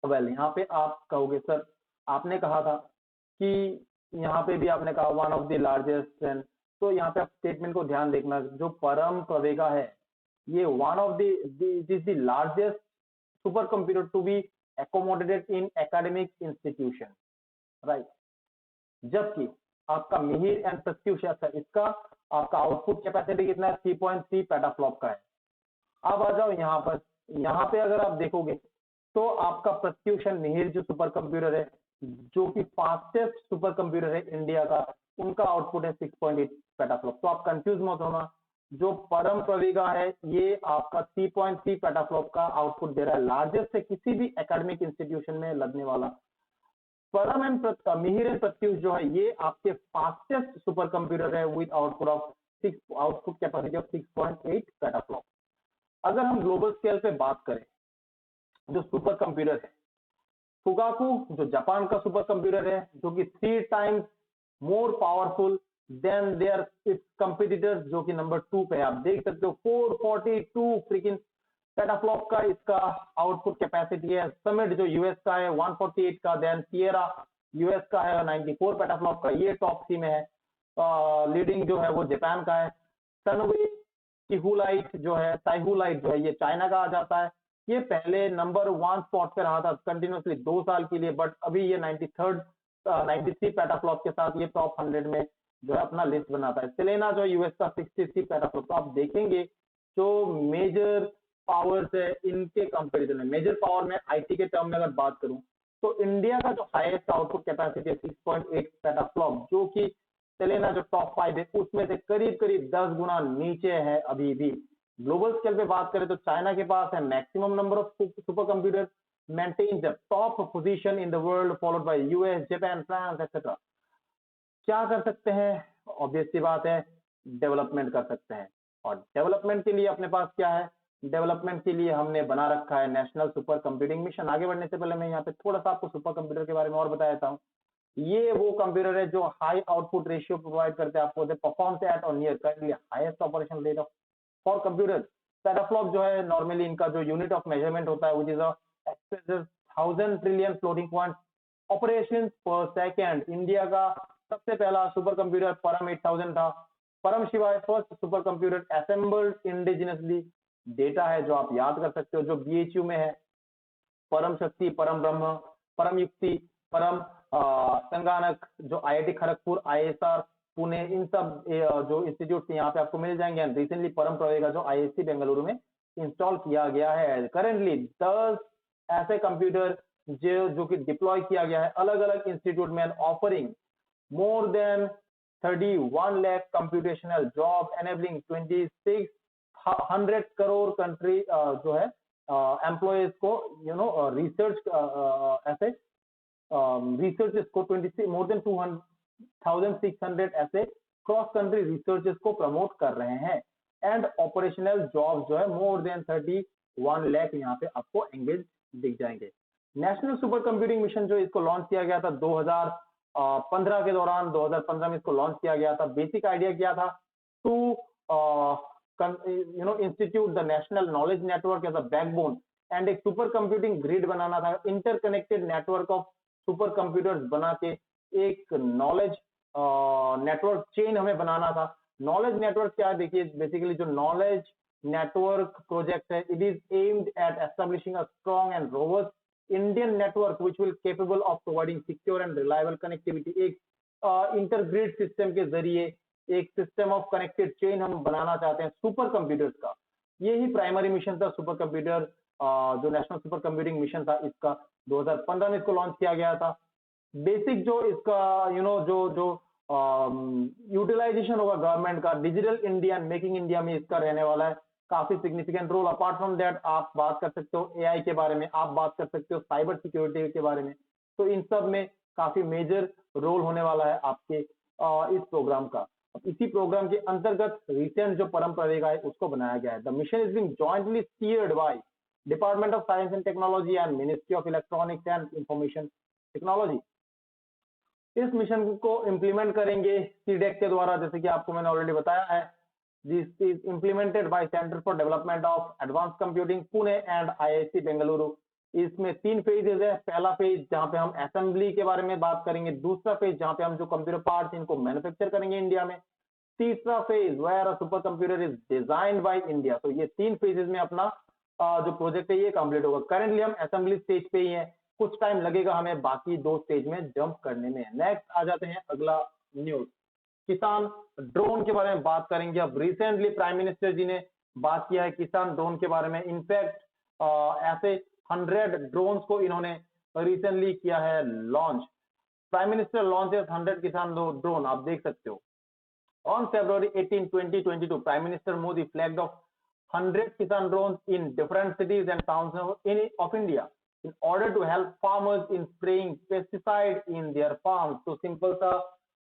वेल यहाँ पे आप कहोगे सर आपने कहा था कि यहाँ पे भी आपने कहा वन ऑफ द लार्जेस्ट, तो यहाँ पे आप स्टेटमेंट को ध्यान देखना, जो परम प्रवेगा है ये one of the largest super computer to be accommodated in academic institution, right. जबकि आपका मिहिर एंड प्रत्युष इसका आपका आउटपुट कैपेसिटी कितना है, 3.3 पेटाफ्लॉप का है। अब आ जाओ यहाँ पर, यहाँ पे अगर आप देखोगे तो आपका प्रत्युष एंड मिहिर जो सुपर कंप्यूटर है, जो कि फास्टेस्ट सुपर कंप्यूटर है इंडिया का, उनका आउटपुट है 6.8 पेटाफ्लॉप। तो आप कंफ्यूज मत होना, जो परम प्रवेगा है ये आपका 3.3 पेटाफ्लॉप का आउटपुट दे रहा है, लार्जेस्ट है किसी भी एकेडमिक इंस्टीट्यूशन में लगने वाला। परम एंड मिहिर एंड प्रत्युष जो है ये आपके फास्टेस्ट सुपर कंप्यूटर है with output capacity of 6.8 petaflop. अगर हम ग्लोबल स्केल पे बात करें, जो सुपर कंप्यूटर है फुगाकू, जो जापान का सुपर कंप्यूटर है, जो कि 3 times more powerful than their its competitors, जो कि नंबर 2 पे है। आप देख सकते हो 442 फ्रीकिंग पेटाफ्लॉप का इसका आउटपुट कैपेसिटी है। समिट जो यूएस का है 148 का, देन सिएरा यूएस का है 94 पेटाफ्लॉप का, ये टॉप 3 में है। लीडिंग जो है वो जापान का है। सनवे टिहुलाइट जो है, साइहुलाइट जो है, ये चाइना का आ जाता है। ये पहले नंबर 1 स्पॉट पे रहा था कंटिन्यूसली 2 साल के लिए, बट अभी ये 93 पेटाफ्लॉप के साथ ये टॉप 100 में जो है अपना लिस्ट बनाता है। सेलेना जो यूएस का 63 पेटाफ्लॉप। तो आप देखेंगे जो मेजर पावर्स है इनके कंपैरिजन में, मेजर पावर में आईटी के टर्म में अगर बात करूं तो इंडिया का जो हाईएस्ट आउटपुट कैपेसिटी है 6.8 पेटाफ्लॉप, जो कि सेलेना जो टॉप 5 है उसमें से करीब करीब 10 गुना नीचे है अभी भी। ग्लोबल स्केल पे बात करें तो चाइना के पास है maximum number of super computer, maintains the top position in the world, followed by US, Japan, France etcetera. क्या कर सकते हैं? ऑब्वियस सी बात है, डेवलपमेंट कर सकते हैं। और डेवलपमेंट के लिए अपने पास क्या है? डेवलपमेंट के लिए हमने बना रखा है नेशनल सुपर कंप्यूटिंग मिशन। आगे बढ़ने से पहले मैं यहाँ पे थोड़ा सा आपको सुपर कंप्यूटर के बारे में और बता देता हूँ। ये वो कंप्यूटर है जो हाई आउटपुट रेशियो प्रोवाइड करते हैं आपको, परफॉर्म्स एट और near currently highest operation rate of for computer. Petaflop जो है नॉर्मली इनका जो यूनिट ऑफ मेजरमेंट होता है, which is a 1000 trillion floating point operation पर सेकेंड। इंडिया का सबसे पहला सुपर कंप्यूटर परम 8000 था। परम शिवाय first super computer assembled indigenously. Data है जो आप याद कर सकते हो, जो बीएचयू में है, परम शक्ति, परम ब्रह्म, परम युक्ति, परम संगणक जो आईआईटी खड़गपुर, आईएसआर पुणे, इन सब जो इंस्टीट्यूट यहाँ पे आपको मिल जाएंगे। एंड रिसेंटली परम प्रवेगा जो आईएससी बेंगलुरु में इंस्टॉल किया गया है। करेंटली 10 ऐसे कंप्यूटर जो कि डिप्लॉय किया गया है अलग अलग इंस्टीट्यूट में, offering more than 31 lakh computational job enabling 2600 crore country जो है एम्प्लॉयज को रिसर्च ऐसे रिसर्चेस को 26 मोर देन 2600 ऐसे क्रॉस कंट्री रिसर्चेस को प्रमोट कर रहे हैं। एंड ऑपरेशनल जॉब जो है मोर देन 31 लाख यहाँ पे आपको एंगेज दिख जाएंगे। नेशनल सुपर कंप्यूटिंग मिशन जो इसको लॉन्च किया गया था 2015 के दौरान, 2015 में इसको लॉन्च किया गया था। बेसिक आइडिया क्या था? To institute the national knowledge network as a backbone and एक सुपर कंप्यूटिंग ग्रिड बनाना था, interconnected network of super computers बना के एक नॉलेज नेटवर्क चेन हमें बनाना था। नॉलेज नेटवर्क क्या है? देखिए बेसिकली जो नॉलेज नेटवर्क प्रोजेक्ट है, it is aimed at establishing a strong and robust Indian network which will capable of providing secure and reliable connectivity। एक इंटरग्रिड सिस्टम के जरिए एक सिस्टम ऑफ कनेक्टेड चेन हम बनाना चाहते हैं सुपर कंप्यूटर्स का। यही प्राइमरी मिशन था सुपर कंप्यूटर जो नेशनल सुपर कंप्यूटिंग मिशन था इसका 2015 में इसको लॉन्च किया गया था। बेसिक जो इसका जो जो यूटिलाइजेशन होगा गवर्नमेंट का digital India and making India में इसका रहने वाला है काफी significant role. Apart from that आप बात कर सकते हो एआई के बारे में, आप बात कर सकते हो साइबर सिक्योरिटी के बारे में, तो इन सब में काफी मेजर रोल होने वाला है आपके इस प्रोग्राम का। इसी प्रोग्राम के अंतर्गत रिसेंट जो परम परेगा है उसको बनाया गया है। The mission is being jointly steered by department of science and technology and ministry of electronics and information technology. इस मिशन को इम्प्लीमेंट करेंगे सीडेक के द्वारा, जैसे कि आपको मैंने ऑलरेडी बताया है। This is implemented by centre for development of advance computing Pune and IIT Bengaluru. इसमें 3 फेजेज है। पहला फेज जहां पे हम असेंबली के बारे में बात करेंगे, दूसरा फेज जहां पे हम जो कंप्यूटर पार्ट्स इनको मैन्युफैक्चर करेंगे इंडिया में, तीसरा phase where a super computer is designed by India. तो ये 3 फेजेज में अपना जो प्रोजेक्ट है ये कंप्लीट होगा। करेंटली हम असेंबली स्टेज पे ही है, कुछ टाइम लगेगा हमें बाकी 2 स्टेज में जंप करने में। नेक्स्ट आ जाते हैं अगला न्यूज, किसान ड्रोन के बारे में बात करेंगे। अब रिसेंटली प्राइम मिनिस्टर जी ने बात किया है किसान ड्रोन के बारे में। इनफैक्ट ऐसे 100 ड्रोन्स को इन्होंने रिसेंटली किया है लॉन्च। प्राइम मिनिस्टर लॉन्चेस 100 किसान ड्रोन, आप देख सकते हो। On February 18, 2022, Prime Minister Modi flagged off 100 Kisan drones in different cities and towns of India in order to help farmers in spraying pesticide in their farms। तो सिंपल सा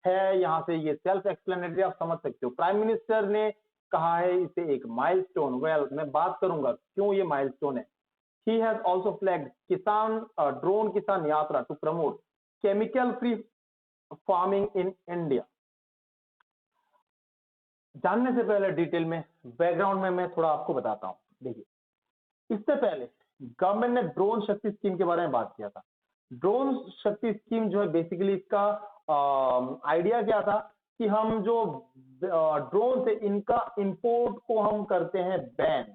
है, यहाँ से ये सेल्फ एक्सप्लेनेटरी आप समझ सकते हो। प्राइम मिनिस्टर ने कहा है इसे एक माइलस्टोन। वेल, मैं बात करूंगा क्यों ये माइलस्टोन है। He has also flagged Kisan drone Kisan Yatra to promote chemical free farming in India। जानने से पहले डिटेल में बैकग्राउंड में मैं थोड़ा आपको बताता हूं। देखिए, इससे पहले गवर्नमेंट ने ड्रोन शक्ति स्कीम के बारे में बात किया था। ड्रोन शक्ति स्कीम जो है बेसिकली इसका आइडिया क्या था कि हम जो ड्रोन से इनका इंपोर्ट को हम करते हैं बैन,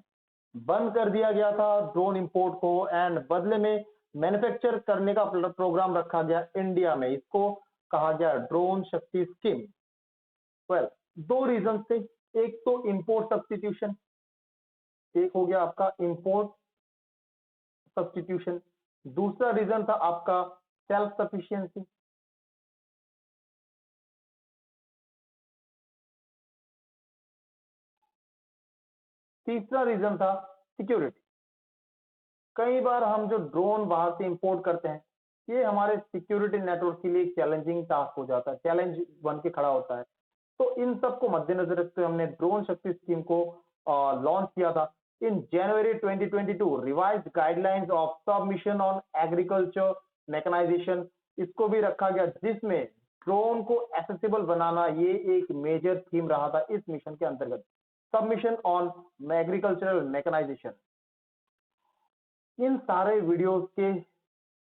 बंद कर दिया गया था ड्रोन इंपोर्ट को, एंड बदले में मैन्युफैक्चर करने का प्रोग्राम रखा गया इंडिया में। इसको कहा गया ड्रोन शक्ति स्कीम। वेल, 2 रीजन थे। एक तो इंपोर्ट सब्स्टिट्यूशन, एक हो गया आपका इंपोर्ट सब्स्टिट्यूशन। दूसरा रीजन था आपका सेल्फ सफिशिएंसी। तीसरा रीजन था सिक्योरिटी। कई बार हम जो ड्रोन बाहर से इंपोर्ट करते हैं ये हमारे सिक्योरिटी नेटवर्क के लिए चैलेंजिंग टास्क हो जाता है, चैलेंज बन के खड़ा होता है। तो इन सब को मद्देनजर रखते हुए हमने ड्रोन शक्ति स्कीम को लॉन्च किया था। In January 2022 revised guidelines of submission on agriculture mechanisation, इसको भी रखा गया, जिसमें ड्रोन को एक्सेसिबल बनाना ये एक मेजर थीम रहा था इस मिशन के अंतर्गत। Submission on agricultural mechanisation. इन सारे वीडियोस के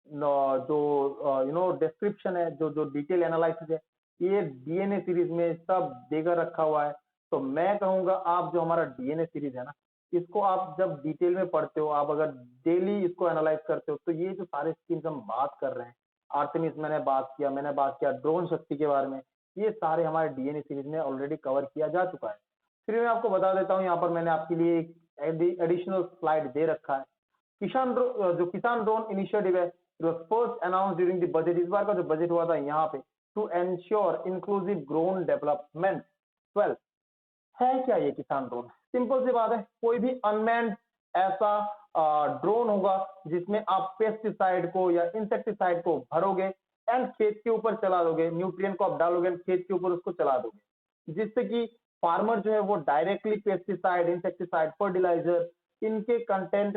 जो डिस्क्रिप्शन है, जो जो डिटेल एनालिसिस है, ये डीएनए सीरीज में सब देकर रखा हुआ है। तो मैं कहूंगा आप जो हमारा डीएनए सीरीज है ना, इसको आप जब डिटेल में पढ़ते हो, आप अगर डेली इसको एनालाइज करते हो, तो ये जो सारे स्कीम्स हम बात कर रहे हैं, आर्टेमिस मैंने बात किया ड्रोन शक्ति के बारे में, ये सारे हमारे डीएनए सीरीज में ऑलरेडी कवर किया जा चुका है। फिर मैं आपको बता देता हूँ, यहाँ पर मैंने आपके लिए एक एडिशनल स्लाइड दे रखा है। जो किसान ड्रोन इनिशिएटिव है, first announce during the budget. इस बार का जो बजट हुआ था यहाँ पे, to ensure inclusive drone development. Well, है क्या ये किसान ड्रोन? सिंपल सी बात है, कोई भी अनमैन्ड ऐसा ड्रोन होगा जिसमें आप पेस्टिसाइड को या इंसेक्टिसाइड को भरोगे एंड खेत के ऊपर चला दोगे, न्यूट्रिएंट को आप डालोगे, खेत के ऊपर उसको चला दोगे, जिससे कि फार्मर जो है वो डायरेक्टली पेस्टिसाइड, इंसेक्टिसाइड, फर्टिलाइजर इनके कंटेक्ट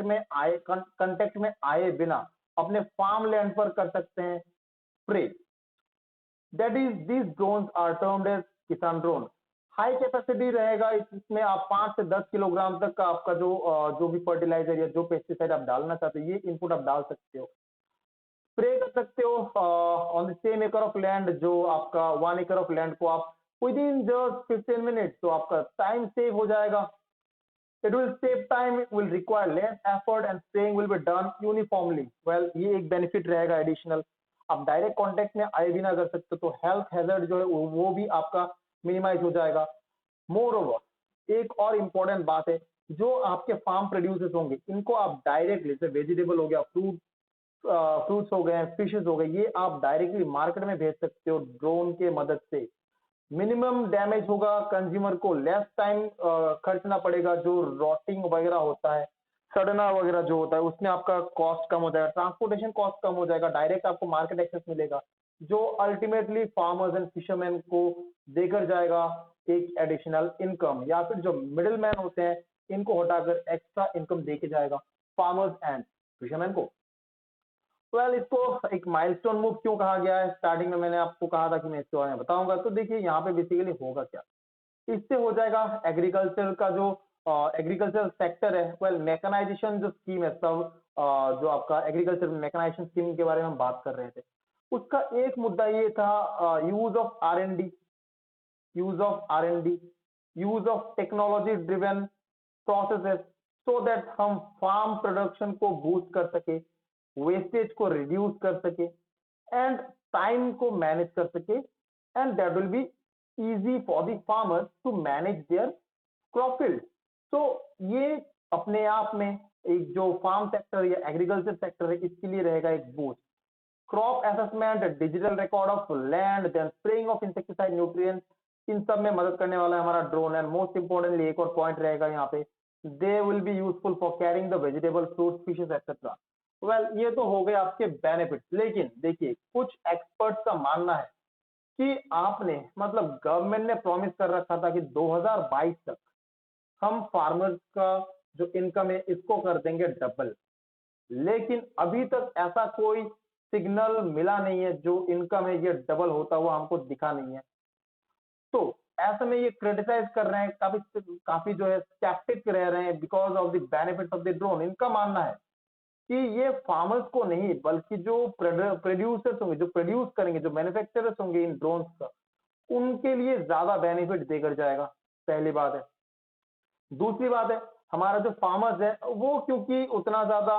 में आए बिना अपने फार्म लैंड पर कर सकते हैं spray. That is these drones are termed as Kisan drone. High capacity रहेगा, इसमें आप 5 से 10 किलोग्राम तक का आपका जो भी फर्टिलाइजर या जो पेस्टिसाइड आप डालना चाहते हो, ये इनपुट आप डाल सकते हो। स्प्रे कर सकते हो ऑन द सेम एकड़ ऑफ लैंड, जो आपका 1 एकड़ ऑफ लैंड को आप विद इन जस्ट 15 मिनट, तो आपका टाइम सेव हो जाएगा। It will save time, will require less effort and spraying will be done uniformly। Well, ये एक बेनिफिट रहेगा एडिशनल। आप डायरेक्ट कांटेक्ट में आए भी ना कर सकते, तो हेल्थ हैजर्ड जो है वो भी आपका मिनिमाइज हो जाएगा। मोर ओवर, एक और इम्पोर्टेंट बात है, जो आपके फार्म प्रोड्यूसर्स होंगे इनको आप डायरेक्टली, जैसे वेजिटेबल हो गया, फ्रूट्स हो गए, फिशेस हो गए, ये आप डायरेक्टली मार्केट में भेज सकते हो ड्रोन के मदद से। मिनिमम डैमेज होगा, कंज्यूमर को लेस टाइम खर्चना पड़ेगा, जो रॉटिंग वगैरह होता है, सड़ना वगैरह जो होता है, उसमें आपका कॉस्ट कम हो जाएगा, ट्रांसपोर्टेशन कॉस्ट कम हो जाएगा, डायरेक्ट आपको मार्केट एक्सेस मिलेगा, जो अल्टीमेटली फार्मर्स एंड फिशरमैन को देकर जाएगा एक एडिशनल इनकम, या फिर जो मिडिल मैन होते हैं इनको हटाकर एक्स्ट्रा इनकम देके जाएगा फार्मर्स एंड फिशरमैन को। इसको एक माइलस्टोन मूव क्यों कहा गया है, स्टार्टिंग में मैंने आपको कहा था कि मैं इसके बारे में बताऊंगा। तो देखिए यहाँ पे बेसिकली होगा क्या, इससे हो जाएगा एग्रीकल्चर का जो एग्रीकल्चर सेक्टर है, मैकेनाइजेशन जो स्कीम है, सब जो आपका एग्रीकल्चर मैकेनाइजेशन स्कीम के बारे में हम बात कर रहे थे, उसका एक मुद्दा ये था use of R and D, use of R and D, use of technology driven processes, so that हम फार्म प्रोडक्शन को बूस्ट कर सके, वेस्टेज को रिड्यूस कर सके, एंड टाइम को मैनेज कर सके, and that will be easy for the farmers to manage their crop field. तो ये अपने आप में एक जो फार्म सेक्टर या एग्रीकल्चर सेक्टर है इसके लिए रहेगा एक boost. Crop assessment, digital record of land, then spraying of insecticide, nutrients, इन सब में मदद करने वाला है हमारा ड्रोन। एंड मोस्ट इंपोर्टेंटली एक और पॉइंट रहेगा यहाँ पे, they will be useful for carrying the vegetable, fruit, fishes etcetera. ये तो हो गए आपके बेनिफिट, लेकिन देखिए कुछ एक्सपर्ट्स का मानना है कि आपने मतलब गवर्नमेंट ने प्रॉमिस कर रखा था कि 2022 तक हम फार्मर्स का जो इनकम है इसको कर देंगे डबल, लेकिन अभी तक ऐसा कोई सिग्नल मिला नहीं है, जो इनकम है ये डबल होता हुआ हमको दिखा नहीं है। तो ऐसे में ये क्रिटिसाइज कर रहे हैं, काफी काफी जो है स्केप्टिक रह रहे हैं because of the benefits of the drone. इनका मानना है कि ये फार्मर्स को नहीं बल्कि जो प्रोड्यूसर्स होंगे, जो प्रोड्यूस करेंगे, जो मैन्युफैक्चरर्स होंगे इन ड्रोन्स का, उनके लिए ज्यादा बेनिफिट देकर जाएगा, पहली बात है। दूसरी बात है, हमारा जो फार्मर्स है वो क्योंकि उतना ज्यादा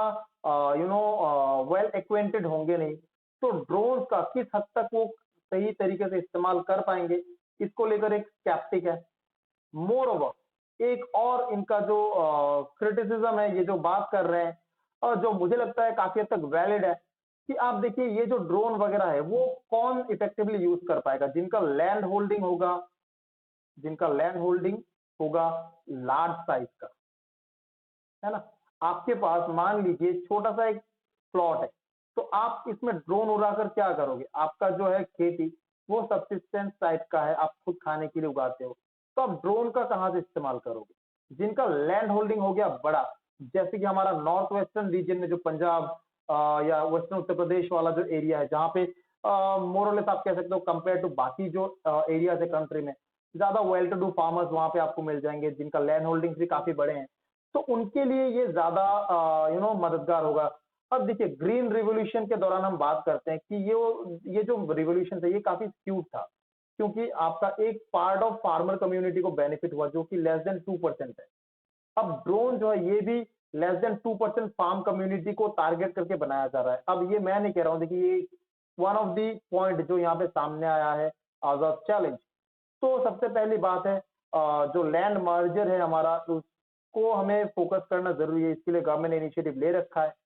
वेल एक्वेंटेड होंगे नहीं, तो ड्रोन्स का किस हद तक वो सही तरीके से इस्तेमाल कर पाएंगे, इसको लेकर एक स्केप्टिक है। मोर ओवर एक और इनका जो क्रिटिसिज्म है, ये जो बात कर रहे हैं और जो मुझे लगता है काफी हद तक वैलिड है, कि आप देखिए ये जो ड्रोन वगैरह है वो कौन इफेक्टिवली यूज कर पाएगा, जिनका लैंड होल्डिंग होगा, जिनका लैंड होल्डिंग होगा लार्ज साइज का, है ना। आपके पास मान लीजिए छोटा सा एक प्लॉट है, तो आप इसमें ड्रोन उड़ाकर क्या करोगे, आपका जो है खेती वो सब्सिस्टेंस टाइप का है, आप खुद खाने के लिए उगाते हो, तो आप ड्रोन का कहां से इस्तेमाल करोगे। जिनका लैंड होल्डिंग हो गया बड़ा, जैसे कि हमारा नॉर्थ वेस्टर्न रीजन में जो पंजाब या वेस्टर्न उत्तर प्रदेश वाला जो एरिया है, जहाँ पे मोरलेस आप कह सकते हो कंपेयर टू बाकी जो एरियाज है कंट्री में, ज्यादा वेल टू डू फार्मर्स वहां पे आपको मिल जाएंगे, जिनका लैंड होल्डिंग्स भी काफी बड़े हैं, तो उनके लिए ये ज्यादा मददगार होगा। अब देखिए ग्रीन रिवॉल्यूशन के दौरान हम बात करते हैं कि ये जो रिवॉल्यूशन है ये काफी स्क्यूड था, क्योंकि आपका एक पार्ट ऑफ फार्मर कम्युनिटी को बेनिफिट हुआ जो कि लेस देन 2% है। अब ड्रोन जो है ये भी लेस देन 2% फार्म कम्युनिटी को टारगेट करके बनाया जा रहा है। अब ये मैं नहीं कह रहा हूं, देखिए ये वन ऑफ दी पॉइंट जो यहाँ पे सामने आया है एज अ चैलेंज। तो सबसे पहली बात है जो लैंड मर्जर है हमारा, उसको हमें फोकस करना जरूरी है, इसके लिए गवर्नमेंट ने इनिशिएटिव ले रखा है।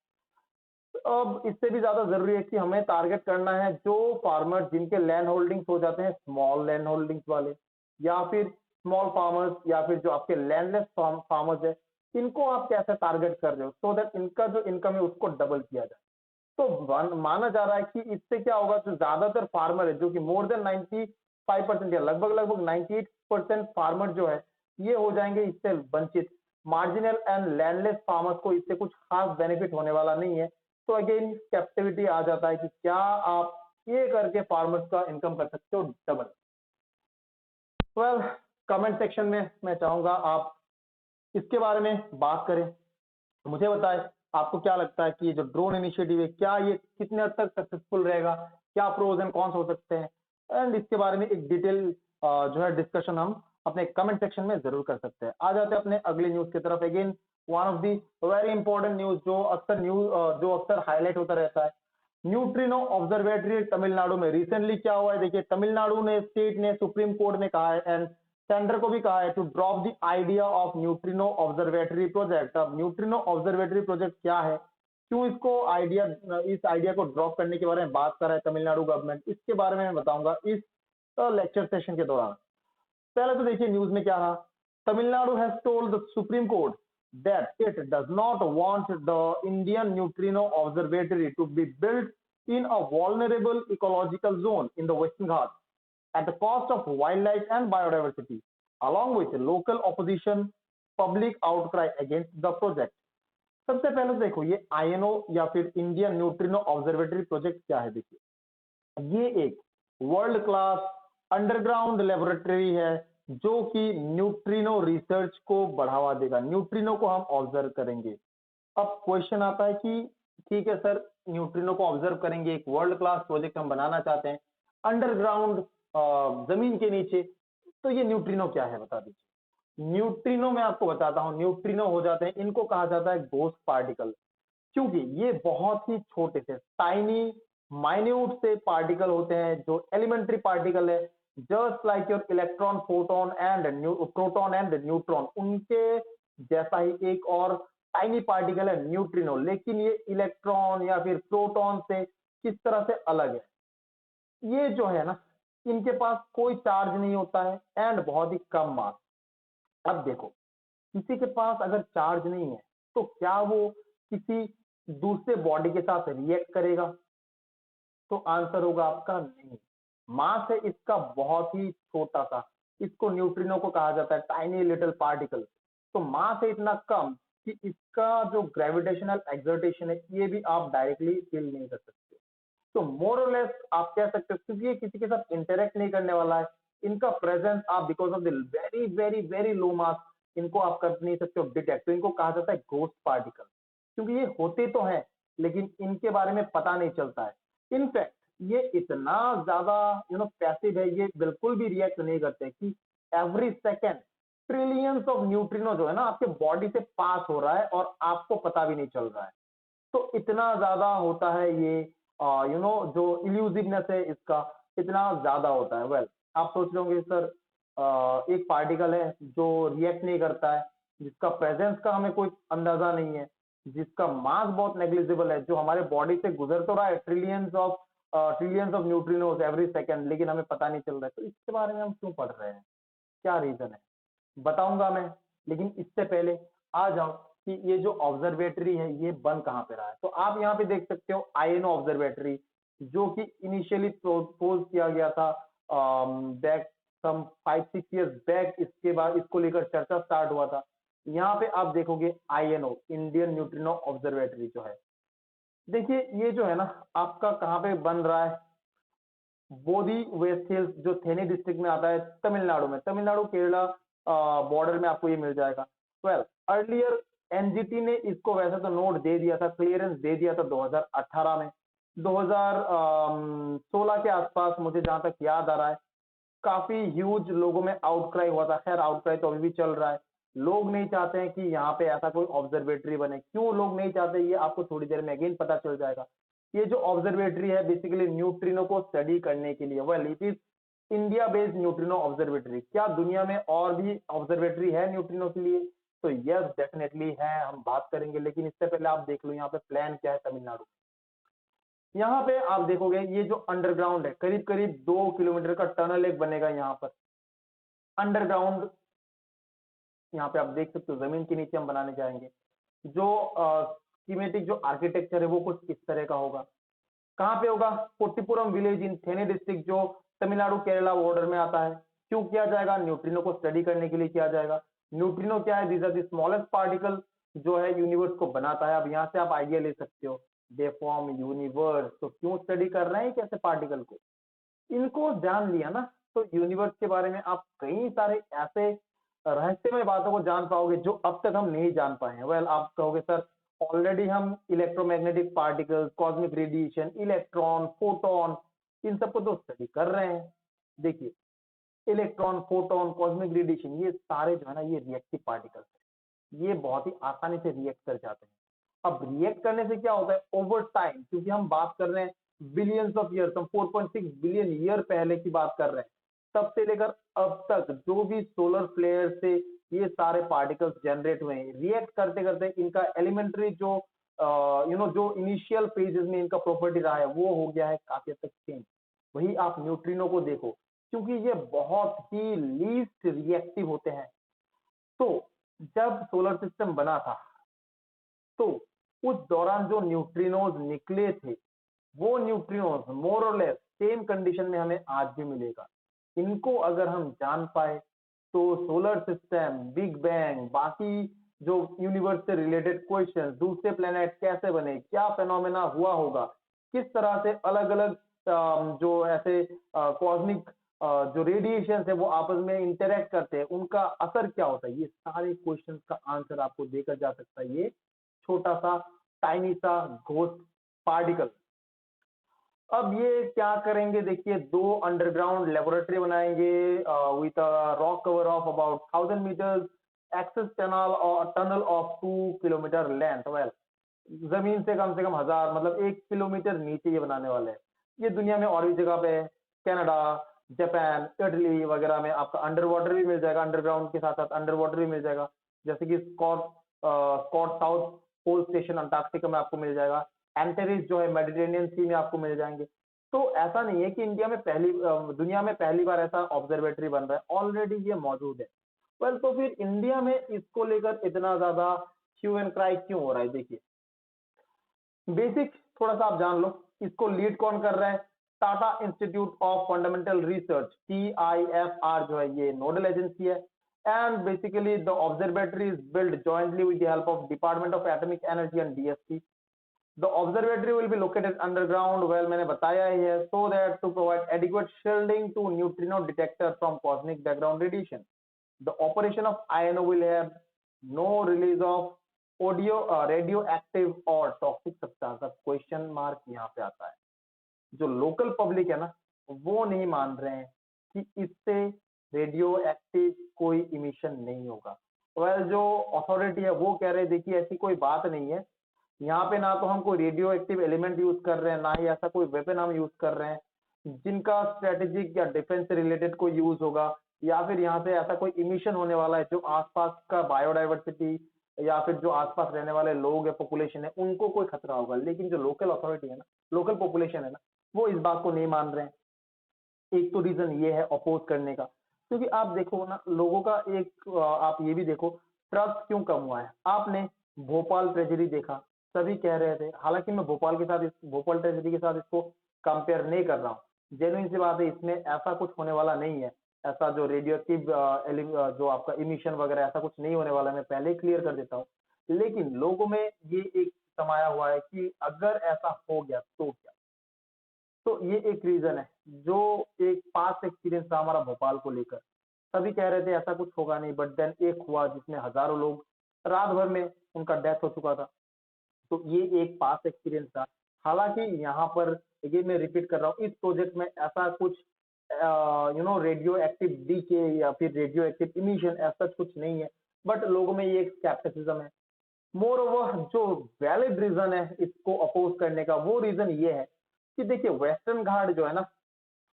अब इससे भी ज्यादा जरूरी है कि हमें टारगेट करना है जो फार्मर जिनके लैंड होल्डिंग्स हो जाते हैं स्मॉल लैंड होल्डिंग्स वाले, या फिर स्मॉल फार्मर्स, या फिर जो आपके लैंडलेस फार्मर्स है, इनको आप कैसे टारगेट कर रहे हो सो दैट इनका जो इनकम है उसको डबल किया जाए। तो माना जा रहा है कि इससे क्या होगा, जो ज्यादातर फार्मर है जो कि मोर देन 95% या लगभग लगभग 98% फार्मर जो है ये हो जाएंगे इससे वंचित। मार्जिनल एंड लैंडलेस फार्मर्स को इससे कुछ खास बेनिफिट होने वाला नहीं है। तो अगेन कैप्टिविटी आ जाता है कि क्या आप ये करके फार्मर्स का इनकम कर सकते हो डबल। कमेंट सेक्शन में मैं चाहूंगा आप इसके बारे में बात करें, मुझे बताएं आपको क्या लगता है कि ये जो ड्रोन इनिशिएटिव है क्या ये कितने हद तक सक्सेसफुल रहेगा, क्या प्रोज एंड कॉन्स हो सकते हैं, एंड इसके बारे में एक डिटेल जो है डिस्कशन हम अपने कमेंट सेक्शन में जरूर कर सकते हैं। आ जाते हैं अपने अगले न्यूज की तरफ। Again one of the very important news जो अक्सर हाईलाइट होता रहता है, न्यूट्रिनो ऑब्जर्वेटरी तमिलनाडु में रिसेंटली क्या हुआ है। देखिए तमिलनाडु ने स्टेट ने सुप्रीम कोर्ट में कहा है, एंड सेंडर को भी कहा है to drop the idea of neutrino observatory project. अब न्यूट्रिनो ऑब्जर्वेटरी प्रोजेक्ट क्या है, क्यों इसको आइडिया, इस आइडिया को ड्रॉप करने के बारे में बात कर रहा है तमिलनाडु गवर्नमेंट, इसके बारे में मैं बताऊंगा इस लेक्चर सेशन के दौरान। पहले तो देखिए न्यूज में क्या रहा, Tamil Nadu has told the supreme court that it does not want the Indian Neutrino Observatory to be built in a vulnerable ecological zone in the Western Ghats at the cost of wildlife and biodiversity, along with local opposition, public outcry against the project. सबसे पहले तो देखो ये आईएनओ या फिर इंडियन न्यूट्रिनो ऑब्जर्वेटरी प्रोजेक्ट क्या है। देखिए ये एक वर्ल्ड क्लास अंडरग्राउंड लेबोरेटरी है जो कि न्यूट्रिनो रिसर्च को बढ़ावा देगा, न्यूट्रिनो को हम ऑब्जर्व करेंगे। अब क्वेश्चन आता है कि ठीक है सर, न्यूट्रिनो को ऑब्जर्व करेंगे, एक वर्ल्ड क्लास प्रोजेक्ट हम बनाना चाहते हैं अंडरग्राउंड, जमीन के नीचे, तो ये न्यूट्रिनो क्या है बता दीजिए। न्यूट्रिनो मैं आपको बताता हूं, न्यूट्रिनो हो जाते हैं, इनको कहा जाता है गोस्ट पार्टिकल, क्योंकि ये बहुत ही छोटे से टाइनी माइन्यूट से पार्टिकल होते हैं जो एलिमेंट्री पार्टिकल है, just like your electron, photon and proton and neutron, उनके जैसा ही एक और टाइनी पार्टिकल है न्यूट्रिनो, लेकिन ये इलेक्ट्रॉन या फिर प्रोटॉन से किस तरह से अलग है। ये जो है ना, इनके पास कोई चार्ज नहीं होता है एंड बहुत ही कम मास। अब देखो किसी के पास अगर चार्ज नहीं है तो क्या वो किसी दूसरे बॉडी के साथ रिएक्ट करेगा? तो आंसर होगा आपका नहीं। मास है इसका बहुत ही छोटा सा, इसको न्यूट्रिनो को कहा जाता है टाइनी लिटिल पार्टिकल। तो मास है इतना कम कि इसका जो ग्रेविटेशनल एक्सर्टेशन है ये भी आप डायरेक्टली फील नहीं कर सकते। तो मोर और लेस आप कह सकते हो, क्योंकि ये किसी के साथ इंटरेक्ट नहीं करने वाला है, इनका प्रेजेंस आप because of the very very very low mass इनको आप कर नहीं सकते हो डिटेक्ट, तो इनको कहा जाता है घोस्ट पार्टिकल, क्योंकि ये होते तो हैं लेकिन इनके बारे में पता नहीं चलता है। इनफैक्ट ये इतना ज्यादा पैसिव है, ये बिल्कुल भी रिएक्ट नहीं करते कि every second trillions of neutrino जो है ना आपके बॉडी से पास हो रहा है और आपको पता भी नहीं चल रहा है। तो इतना ज्यादा होता है ये, जो इल्यूसिवनेस है इसका इतना ज्यादा होता है। वेल आप सोच रहे होंगे सर, एक पार्टिकल है जो रिएक्ट नहीं करता है, जिसका प्रेजेंस का हमें कोई अंदाजा नहीं है, जिसका मास बहुत नेग्लिजिबल है, जो हमारे बॉडी से गुजर तो रहा है trillions of neutrinos every second, लेकिन हमें पता नहीं चल रहा है। तो इसके बारे में हम क्यों पढ़ रहे हैं, क्या रीजन है बताऊंगा मैं, लेकिन इससे पहले आ जाओ कि ये जो ऑब्जर्वेटरी है ये बन कहाँ पे रहा है। तो आप यहाँ पे देख सकते हो आईएनओ ऑब्जर्वेटरी, जो कि इनिशियली प्रपोज किया गया था बैक सम 5-6 इयर्स बैक, इसके बाद इसको लेकर चर्चा स्टार्ट हुआ था। यहाँ पे आप देखोगे आईएनओ इंडियन न्यूट्रिनो ऑब्जर्वेटरी जो है, देखिए ये जो है ना आपका कहाँ पे बन रहा है, बोधी वेस्ट हिल्स जो थेनी डिस्ट्रिक्ट में आता है तमिलनाडु में, तमिलनाडु केरला बॉर्डर में आपको ये मिल जाएगा। वेल अर्लियर एनजीटी ने इसको वैसे तो नोट दे दिया था, क्लियरेंस दे दिया था 2018 में, 2016 के आसपास मुझे जहां तक याद आ रहा है काफी ह्यूज लोगों में आउटक्राई हुआ था। खैर आउटक्राई तो अभी भी चल रहा है, लोग नहीं चाहते हैं कि यहाँ पे ऐसा कोई ऑब्जर्वेटरी बने। क्यों लोग नहीं चाहते ये आपको थोड़ी देर में अगेन पता चल जाएगा। ये जो ऑब्जर्वेटरी है बेसिकली न्यूट्रिनो को स्टडी करने के लिए, well it is India based neutrino observatory. क्या दुनिया में और भी ऑब्जर्वेटरी है न्यूट्रिनो के लिए? तो यस डेफिनेटली है, हम बात करेंगे, लेकिन इससे पहले आप देख लो यहाँ पे प्लान क्या है तमिलनाडु। यहाँ पे आप देखोगे ये जो अंडरग्राउंड है करीब करीब 2 किलोमीटर का टनल एक बनेगा यहाँ पर अंडरग्राउंड। यहाँ पे आप देख सकते हो जमीन के नीचे हम बनाने जाएंगे। जो स्कीमेटिक जो आर्किटेक्चर है वो कुछ इस तरह का होगा। कहाँ पे होगा? Pottipuram village in Theni district जो तमिलनाडु केरला बॉर्डर में आता है। क्यों किया जाएगा? न्यूट्रिनो को स्टडी करने के लिए किया जाएगा। न्यूट्रिनो क्या है? These are the smallest particle जो है यूनिवर्स को बनाता है। अब यहाँ से आप आइडिया ले सकते हो, दे फॉर्म यूनिवर्स। तो क्यों स्टडी कर रहे हैं कैसे पार्टिकल को? इनको जान लिया ना तो यूनिवर्स के बारे में आप कई सारे ऐसे रहस्यमय बातों को जान पाओगे जो अब तक हम नहीं जान पाए हैं। वेल आप कहोगे सर ऑलरेडी हम electromagnetic particles, cosmic radiation, electron, photon, इन सबको तो स्टडी कर रहे हैं। देखिए इलेक्ट्रॉन, फोटोन, कॉस्मिक रेडिएशन ये सारे जो है ना ये रिएक्टिव पार्टिकल्स हैं, ये बहुत ही आसानी से रिएक्ट कर जाते हैं। अब रिएक्ट करने से क्या होता है ओवर टाइम, क्योंकि हम बात कर रहे हैं बिलियंस ऑफ ईयर्स, हम 4.6 बिलियन ईयर पहले की बात कर रहे हैं। तब से लेकर अब तक जो भी सोलर फ्लेयर से ये सारे पार्टिकल्स जनरेट हुए हैं, रिएक्ट करते करते इनका एलिमेंट्री जो जो इनिशियल फेजेस में इनका प्रॉपर्टी रहा है वो हो गया है काफी हद तक चेंज। वही आप न्यूट्रिनो को देखो, क्योंकि ये बहुत ही लीस्ट रिएक्टिव होते हैं। तो जब सोलर सिस्टम बना था तो उस दौरान जो न्यूट्रिनोज निकले थे वो न्यूट्रिनोज मोर और लेस सेम कंडीशन में हमें आज भी मिलेगा। इनको अगर हम जान पाए तो सोलर सिस्टम, बिग बैंग, बाकी जो यूनिवर्स से रिलेटेड क्वेश्चन, दूसरे प्लेनेट कैसे बने, क्या फेनोमेना हुआ होगा, किस तरह से अलग अलग जो ऐसे कॉस्मिक जो रेडिएशन है वो आपस में इंटरेक्ट करते हैं, उनका असर क्या होता है, ये सारे क्वेश्चंस का आंसर आपको देकर जा सकता है ये छोटा सा टाइनी सा घोस्ट पार्टिकल। अब ये क्या करेंगे, देखिए दो अंडरग्राउंड लेबोरेटरी बनाएंगे with rock cover of about 1000 metres, access tunnel of 2 kilometre length. Well, जमीन से कम 1000 मतलब 1 किलोमीटर नीचे ये बनाने वाले हैं। ये दुनिया में और भी जगह पे है, कनाडा, जापान, इटली वगैरह में आपका अंडर वाटर भी मिल जाएगा, अंडरग्राउंड के साथ साथ अंडर वाटर भी मिल जाएगा। जैसे कि Scott south pole station Antarctica में आपको मिल जाएगा, एंटेरिस जो है मेडिटेरेनियन सी में आपको मिल जाएंगे। तो ऐसा नहीं है कि इंडिया में दुनिया में पहली बार ऐसा ऑब्जर्वेटरी बन रहा है, ऑलरेडी ये मौजूद है। वेल, तो फिर इंडिया में इसको लेकर इतना ज्यादा क्यू एंड क्राई क्यों हो रहा है, देखिए बेसिक थोड़ा सा आप जान लो। इसको लीड कौन कर रहा है, Tata institute of fundamental research, TIFR जो है ये नोडल एजेंसी है। And basically the observatory is build jointly with the help of department of atomic energy and DST। The observatory will be located underground, well मैंने बताया ही है, so that to provide adequate shielding to neutrino detector from cosmic background radiation. The operation of INO will have no release of radioactive or toxic substance। अब क्वेश्चन मार्क यहाँ पे आता है, जो लोकल पब्लिक है ना वो नहीं मान रहे हैं कि इससे रेडियो एक्टिव कोई इमिशन नहीं होगा। वेल, जो अथॉरिटी है वो कह रहे हैं देखिए ऐसी कोई बात नहीं है, यहाँ पे ना तो हम कोई रेडियो एक्टिव एलिमेंट यूज कर रहे हैं, ना ही ऐसा कोई वेपन हम यूज कर रहे हैं जिनका स्ट्रेटेजिक या डिफेंस से रिलेटेड कोई यूज होगा, या फिर यहाँ से ऐसा कोई इमिशन होने वाला है जो आसपास का बायोडाइवर्सिटी या फिर जो आसपास रहने वाले लोग है, पॉपुलेशन है, उनको कोई खतरा होगा। लेकिन जो लोकल अथॉरिटी है ना, लोकल पॉपुलेशन है ना, वो इस बात को नहीं मान रहे हैं। एक तो रीजन ये है अपोज करने का, क्योंकि आप देखो ना लोगों का एक आप ये भी देखो ट्रस्ट क्यों कम हुआ है। आपने भोपाल ट्रेजेडी देखा, सभी कह रहे थे, हालांकि मैं भोपाल ट्रेजेडी के साथ इसको कंपेयर नहीं कर रहा हूँ, जेन्युइन सी बात है, इसमें ऐसा कुछ होने वाला नहीं है, ऐसा जो रेडियो एक्टिव जो आपका इमिशन वगैरह ऐसा कुछ नहीं होने वाला, मैं पहले ही क्लियर कर देता हूँ। लेकिन लोगों में ये एक समाया हुआ है कि अगर ऐसा हो गया तो क्या। तो ये एक रीजन है, जो एक पास्ट एक्सपीरियंस था हमारा भोपाल को लेकर, सभी कह रहे थे ऐसा कुछ होगा नहीं, बट देन एक हुआ जिसमें हजारों लोग रात भर में उनका डेथ हो चुका था। तो ये एक पास्ट एक्सपीरियंस था। हालांकि यहाँ पर ये मैं रिपीट कर रहा हूँ, इस प्रोजेक्ट में ऐसा कुछ रेडियो एक्टिव डीके या फिर रेडियो एक्टिव इमिशन ऐसा कुछ नहीं है, बट लोगों में ये एक स्केप्टिसिज्म है। मोर ओवर जो वैलिड रीजन है इसको अपोज करने का, वो रीजन ये है कि देखिए वेस्टर्न घाट जो है ना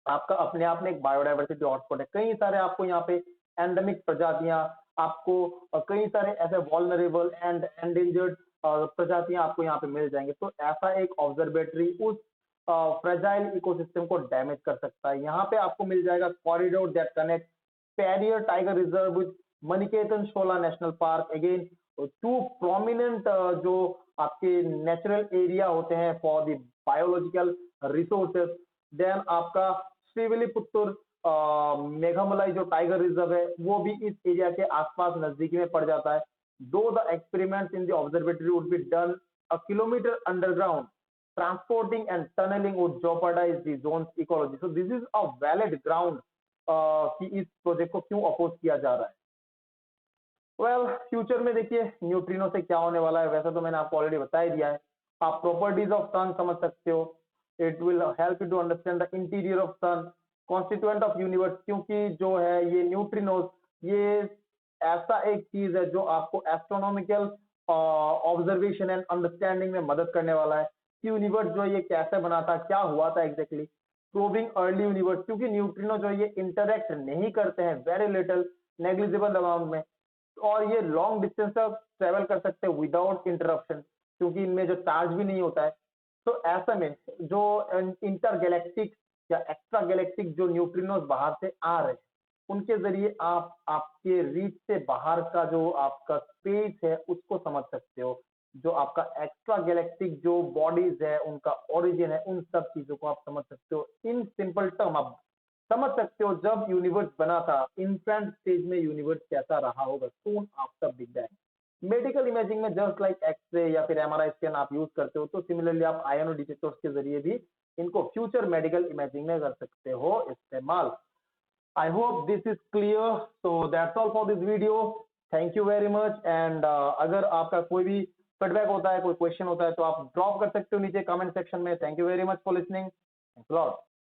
आपका अपने आप में एक बायोडाइवर्सिटी हॉटस्पॉट है। कई सारे आपको यहाँ पे एंडेमिक प्रजातियां, आपको कई सारे ऐसे वॉल्नरेबल एंड एंडेंजर्ड प्रजातियां आपको यहाँ पे मिल जाएंगे। तो ऐसा एक ऑब्जर्वेटरी उस फ्रेजाइल इकोसिस्टम को डैमेज कर सकता है। यहाँ पे आपको मिल जाएगा corridor that connect Periyar tiger reserve with Mathikettan Shola national park, again two prominent जो आपके नेचुरल एरिया होते हैं for the biological resources. Then आपका श्रीविल्लीपुत्तूर मेघामलाई जो टाइगर रिजर्व है वो भी इस एरिया के आसपास नजदीकी में पड़ जाता है। दो the experiments in the observatory would be done a kilometre underground, transporting and tunneling would jeopardize the zone's ecology. So this is a valid ground कि इस प्रोजेक्ट को क्यों अपोज किया जा रहा है। वेल, फ्यूचर में देखिए न्यूट्रिनो से क्या होने वाला है, वैसे तो मैंने आपको ऑलरेडी बता ही दिया है। आप प्रॉपर्टीज ऑफ सन समझ सकते हो, it will help you to understand the interior of sun, constituent of universe, क्योंकि जो है ये न्यूट्रिनोज ये ऐसा एक चीज है जो आपको एस्ट्रोनॉमिकल ऑब्जर्वेशन एंड अंडरस्टैंडिंग में मदद करने वाला है कि यूनिवर्स जो है ये कैसे बना था, क्या हुआ था एग्जैक्टली। प्रूविंग अर्ली यूनिवर्स, क्योंकि न्यूट्रिनो जो है ये इंटरेक्ट नहीं करते हैं, वेरी लिटिल नेग्लिजिबल अमाउंट में, और ये लॉन्ग डिस्टेंस तक ट्रेवल कर सकते हैं विदाउट इंटरप्शन, क्योंकि इनमें जो चार्ज भी नहीं होता है। तो ऐसे में जो इंटर गैलेक्टिक या एक्स्ट्रा गैलेक्टिक जो न्यूट्रिनोज बाहर से आ रहे हैं, उनके जरिए आप आपके रीच से बाहर का जो आपका स्पेस है उसको समझ सकते हो। जो आपका एक्स्ट्रा गैलेक्टिक जो बॉडीज है, उनका ओरिजिन है, उन सब चीजों को आप समझ सकते हो। इन सिंपल टर्म आप समझ सकते हो जब यूनिवर्स बना था, इंफेंट स्टेज में यूनिवर्स कैसा रहा होगा soon after big bang. Medical imaging में जस्ट लाइक एक्सरे या फिर एमआरआई स्कैन आप यूज करते हो, तो सिमिलरली आप आयनो डिटेक्टर्स के जरिए भी इनको फ्यूचर मेडिकल इमेजिंग में कर सकते हो इस्तेमाल। I hope this is clear. So that's all for this video. Thank you very much. And अगर आपका कोई भी फीडबैक होता है, कोई क्वेश्चन होता है, तो आप ड्रॉप कर सकते हो नीचे कमेंट सेक्शन में। Thank you very much for listening. Thanks a lot.